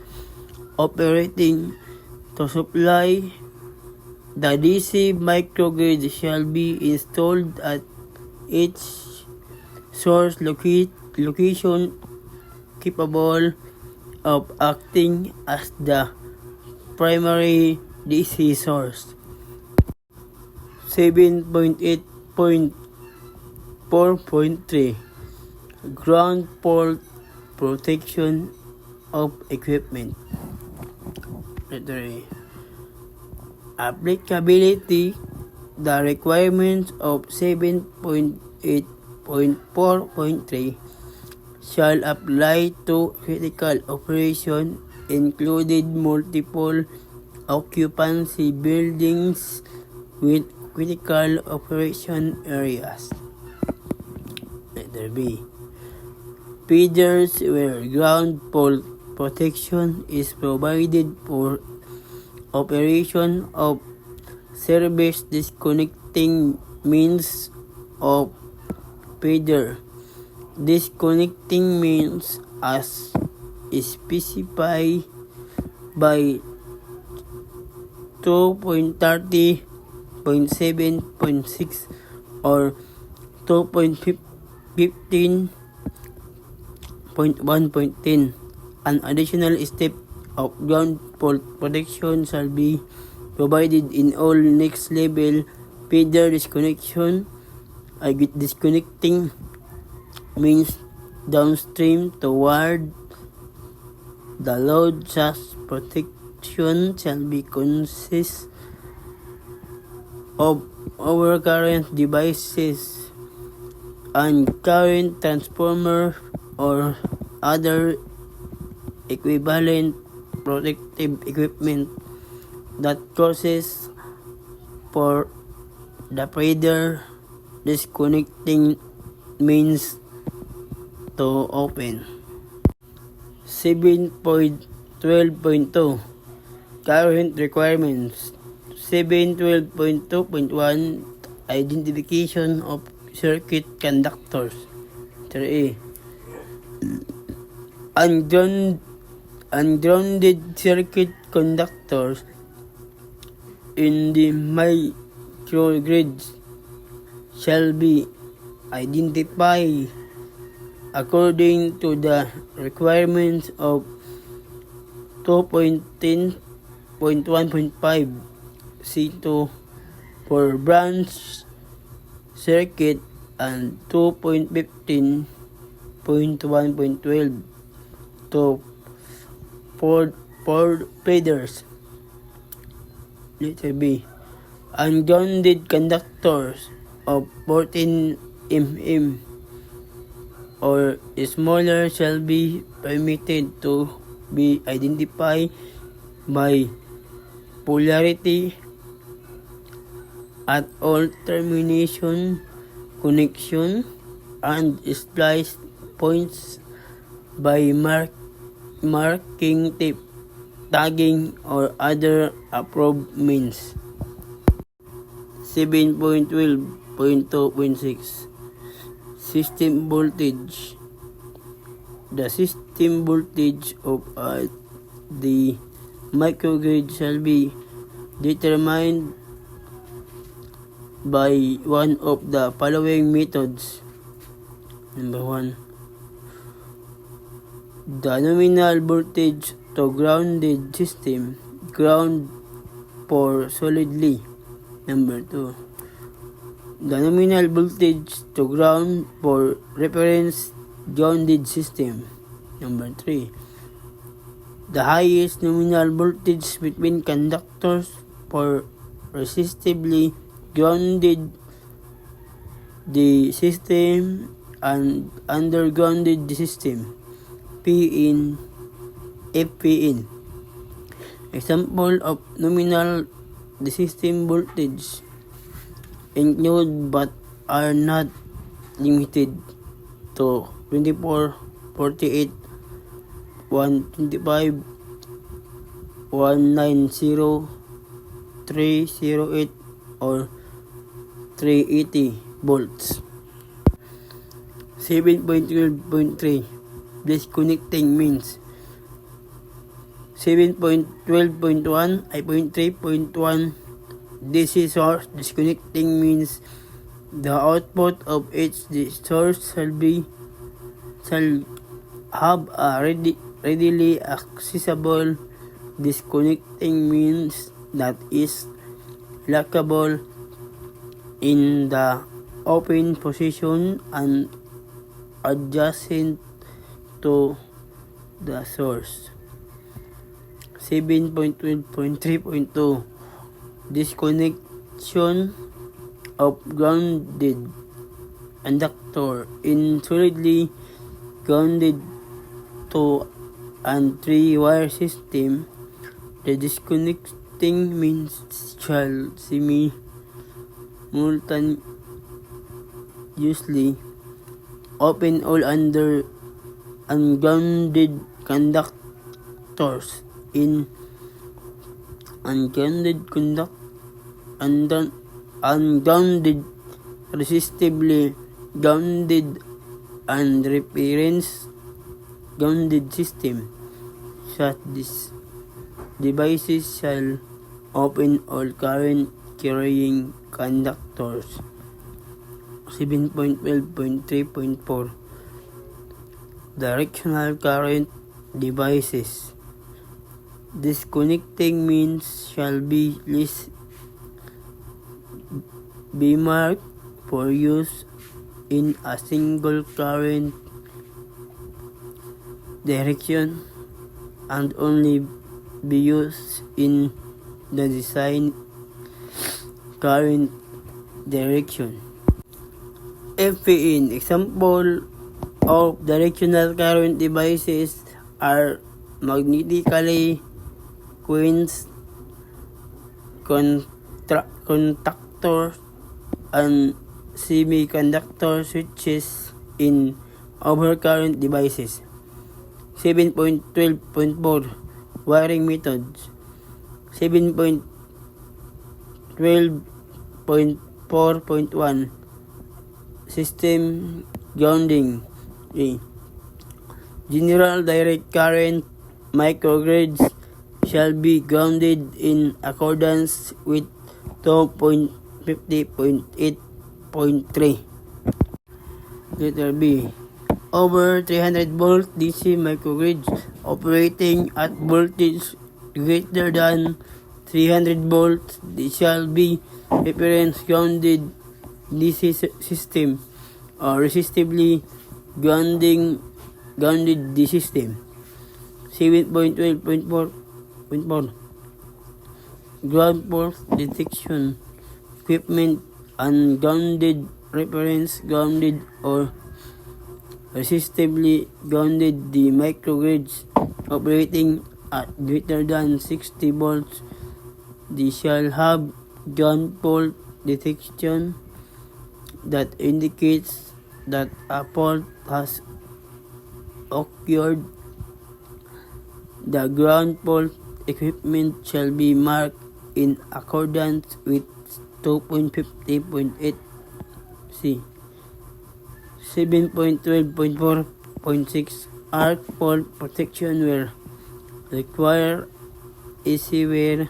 operating to supply the DC microgrid shall be installed at each source location capable of acting as the primary DC source. 7.8.4.3 Ground fault protection of equipment. Applicability. The requirements of 7.8.4.3 shall apply to critical operation, including multiple occupancy buildings with critical operation areas. Letter B. Feeders where ground fault protection is provided for operation of service disconnecting means of feeder. Disconnecting means as specified by 2.30.7.6 or 2.15.1.10. An additional step of ground fault protection shall be provided in all next level feeder disconnection. Disconnecting means downstream toward the load. Such protection shall be consist of overcurrent devices and current transformer or other equivalent protective equipment that causes for the feeder disconnecting means to open. 7.12.2 Current requirements. 7.12.2.1 Identification of circuit conductors. 3A. Ungrounded circuit conductors in the microgrids shall be identified according to the requirements of 2.10.1.5 C2 for branch circuit and 2.15.1.12 to for feeders. Letter B. Ungrounded conductors of 14 mm or smaller shall be permitted to be identified by polarity at all termination, connection, and splice points by marking tape, tagging, or other approved means. 7.12.2.6 System voltage. The system voltage of the microgrid shall be determined by one of the following methods. Number 1. The nominal voltage to grounded system, ground for solidly. Number 2. The nominal voltage to ground for reference grounded system. Number 3. The highest nominal voltage between conductors for resistively grounded the system and undergrounded the system. Pin. FPN. Example of nominal the system voltage include but are not limited to 24, 48, 125, 190, 308, or 380 volts. 7.12.3 Disconnecting means. 7.12.1 DC source disconnecting means the output of each source shall have a readily accessible. Disconnecting means that is lockable in the open position and adjacent to the source. 7.12.3.2 Disconnection of grounded conductor in solidly grounded 2 and 3 wire system. The disconnecting means shall simultaneously open all ungrounded conductors in ungrounded resistively grounded and reference grounded system. Such devices shall open all current carrying conductors. 7.12.3.4 Directional current devices. Disconnecting means shall be list be marked for use in a single current direction and only be used in the design current direction. FPN example of directional current devices are magnetically quenched contactors and semiconductor switches in overcurrent devices. 7.12.4 Wiring methods. 7.12.4.1 System grounding. General direct current microgrids shall be grounded in accordance with 2.50.8.3. Letter B. Over 300 volt DC microgrids operating at voltage greater than 300 volts shall be reference grounded DC system or resistively grounded DC system. 7.12.4.4 Ground fault detection equipment ungrounded reference grounded or resistively grounded the microgrids operating at greater than 60 volts. They shall have ground fault detection that indicates that a fault has occurred. The ground fault equipment shall be marked in accordance with 2.50.8 C. 7.12.4.6 Arc fault protection where required elsewhere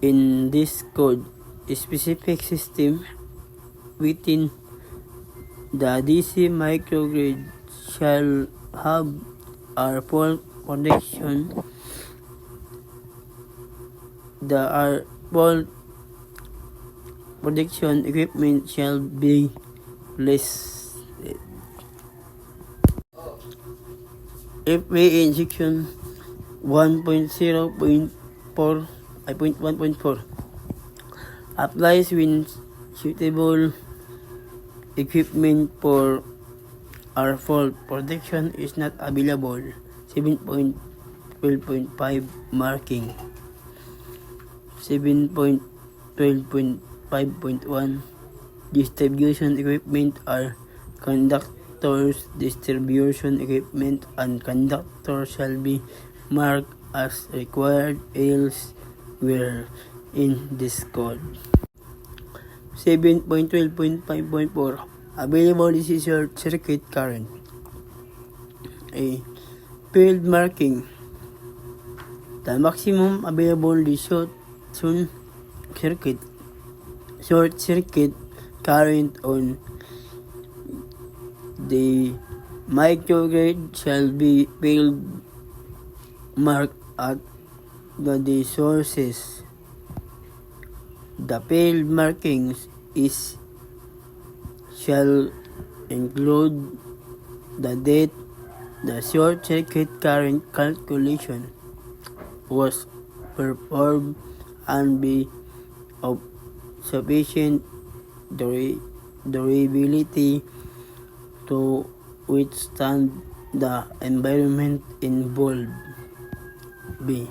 in this code. A specific system within the DC microgrid shall have our fault protection. The fault protection equipment shall be listed. FA in section 1.0.1.4 applies when suitable equipment for our fault protection is not available. 7.12.5 marking. 7.12.5.1 distribution equipment are conductors. Distribution equipment and conductors shall be marked as required elsewhere in this code. 7.12.5.4 Available DC short circuit current. A field marking. The maximum available short circuit current on the microgrid shall be field marked at the sources. The field markings shall include the date the short circuit current calculation was performed and be of sufficient durability to withstand the environment involved. B.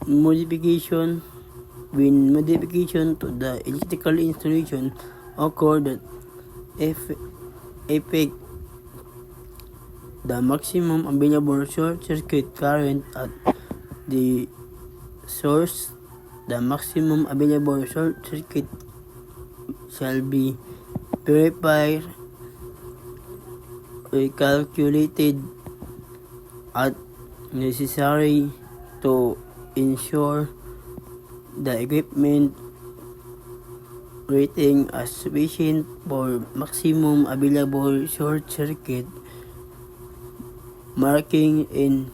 Modification. When modification to the electrical installation occur that affect the maximum available short circuit current at the source, the maximum available short circuit shall be verified, recalculated as necessary to ensure the equipment rating as sufficient for maximum available short circuit marking in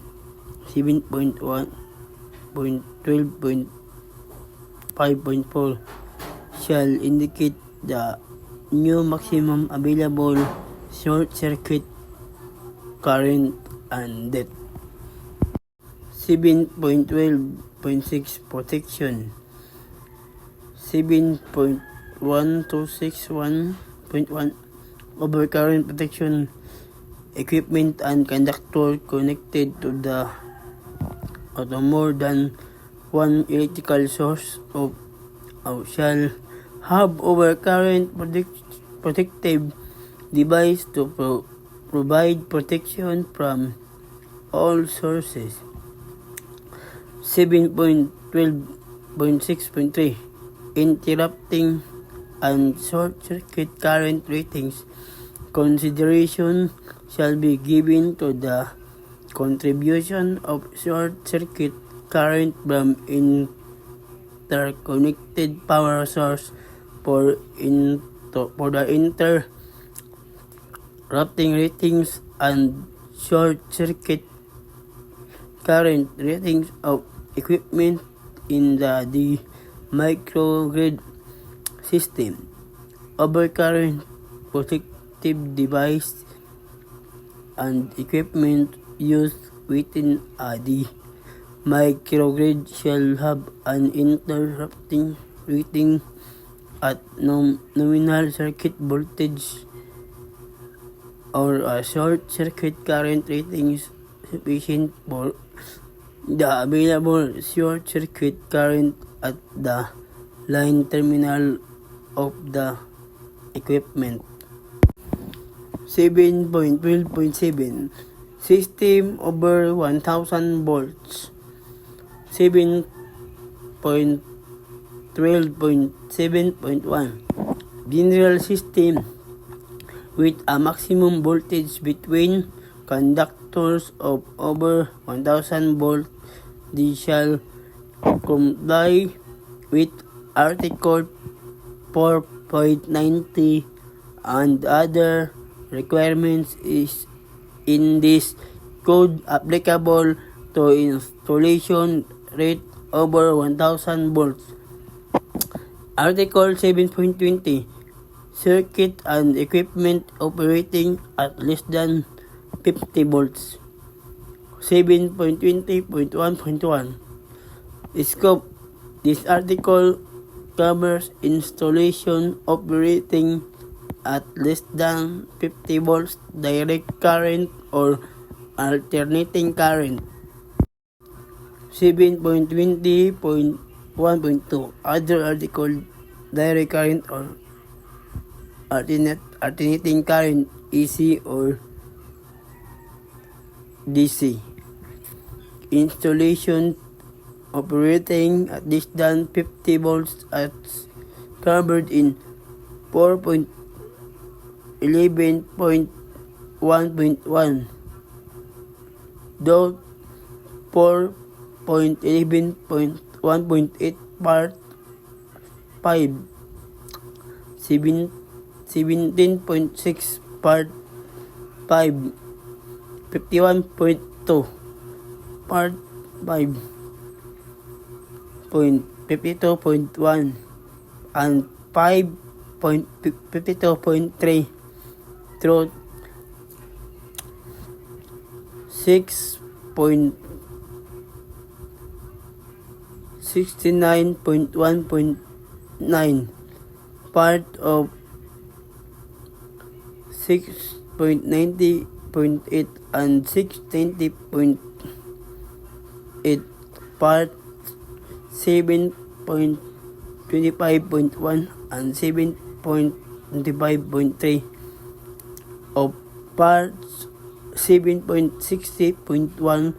7.1.12.5.4 shall indicate the new maximum available short circuit current and depth. 7.12.6 protection. 7.1261.1 overcurrent protection equipment and conductor connected to the more than one electrical source of shall have overcurrent protective device to provide protection from all sources. 7.12.6.3 interrupting and short circuit current ratings. Consideration shall be given to the contribution of short circuit current from interconnected power source for the interrupting ratings and short circuit current ratings of equipment in the microgrid system. Overcurrent protective device and equipment used within the microgrid shall have an interrupting rating at nominal circuit voltage or a short circuit current ratings sufficient for the available short circuit current at the line terminal of the equipment. 7.12.7 system over 1000 volts. 7.12.7.1 general system with a maximum voltage between conductors of over 1000 volts. They shall comply with Article 4.90 and other requirements is in this code applicable to installation rate over 1000 volts. Article 7.20 circuit and equipment operating at less than 50 volts. 7.20.1.1 scope. This article covers installation operating at less than 50 volts direct current or alternating current. 7.20.1.2 other article direct current or alternating current AC or DC. Installation operating at less than 50 volts as covered in 4.11.1.1 though 4.11.1.8 part 5 17.6 part 5 51.2 part 5 .52.1 and 5.52.3 through 6.69.1.9 part of 6.90.8 and 620.8 part 7.25.1 and 7.25.3 of parts 7.60.1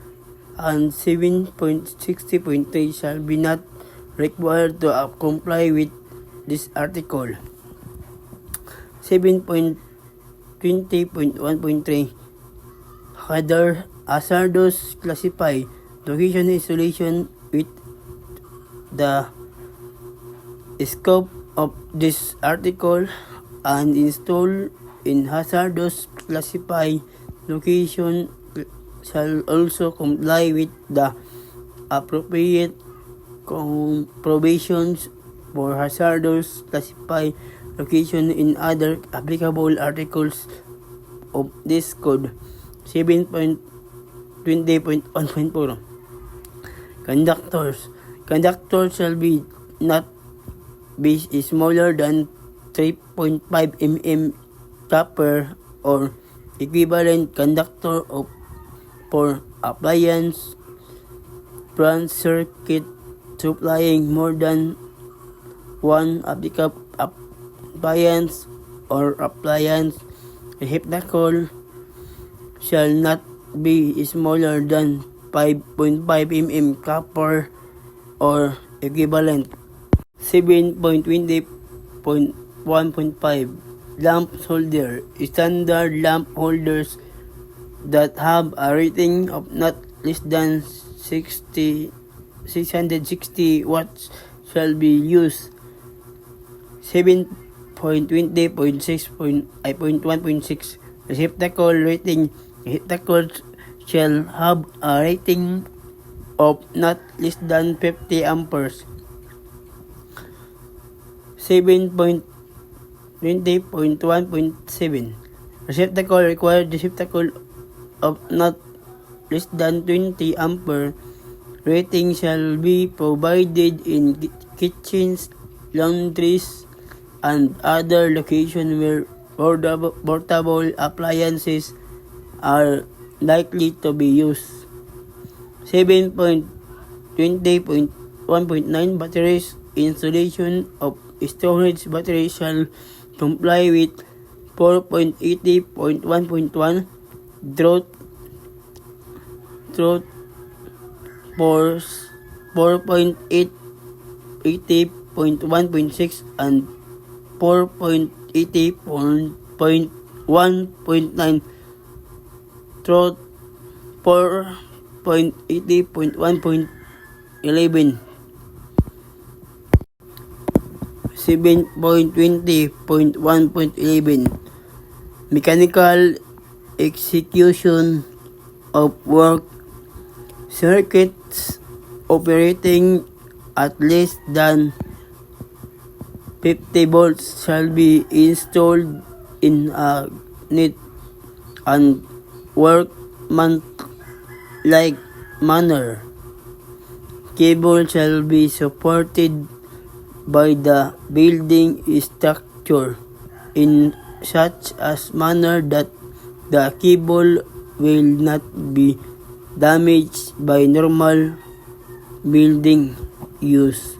and 7.60.3 shall be not required to comply with this article. 7.20.1.3 hazardous classify location installation with the scope of this article and install in hazardous classify location shall also comply with the appropriate provisions for hazardous classified location in other applicable articles of this code. 7.20.1.4 Conductors shall be not be smaller than 3.5 mm copper or equivalent conductor for appliance branch circuit supplying more than one appliance or appliance. Receptacle shall not be smaller than 5.5 mm copper or equivalent. 7.20.1.5 Lamp holder. Standard lamp holders that have a rating of not less than 660 watts shall be used. 7.20.6.1.6 Receptacle rating. Receptacles shall have a rating of not less than 50 amperes. 7.20.1.7 Required receptacle of not less than 20 ampere rating shall be provided in kitchens, laundries, and other locations where portable appliances are likely to be used. 7.20.1.9 Batteries. Installation of storage batteries shall comply with 4.80.1.1 drought 4.80.1.6 and 4.80.1.9 drought 4.80.1.11. 7.20.1.11 Mechanical execution of work. Circuits operating at less than 50 volts shall be installed in a neat and workmanlike manner. Cable shall be supported by the building structure in such a manner that the cable will not be damaged by normal building use.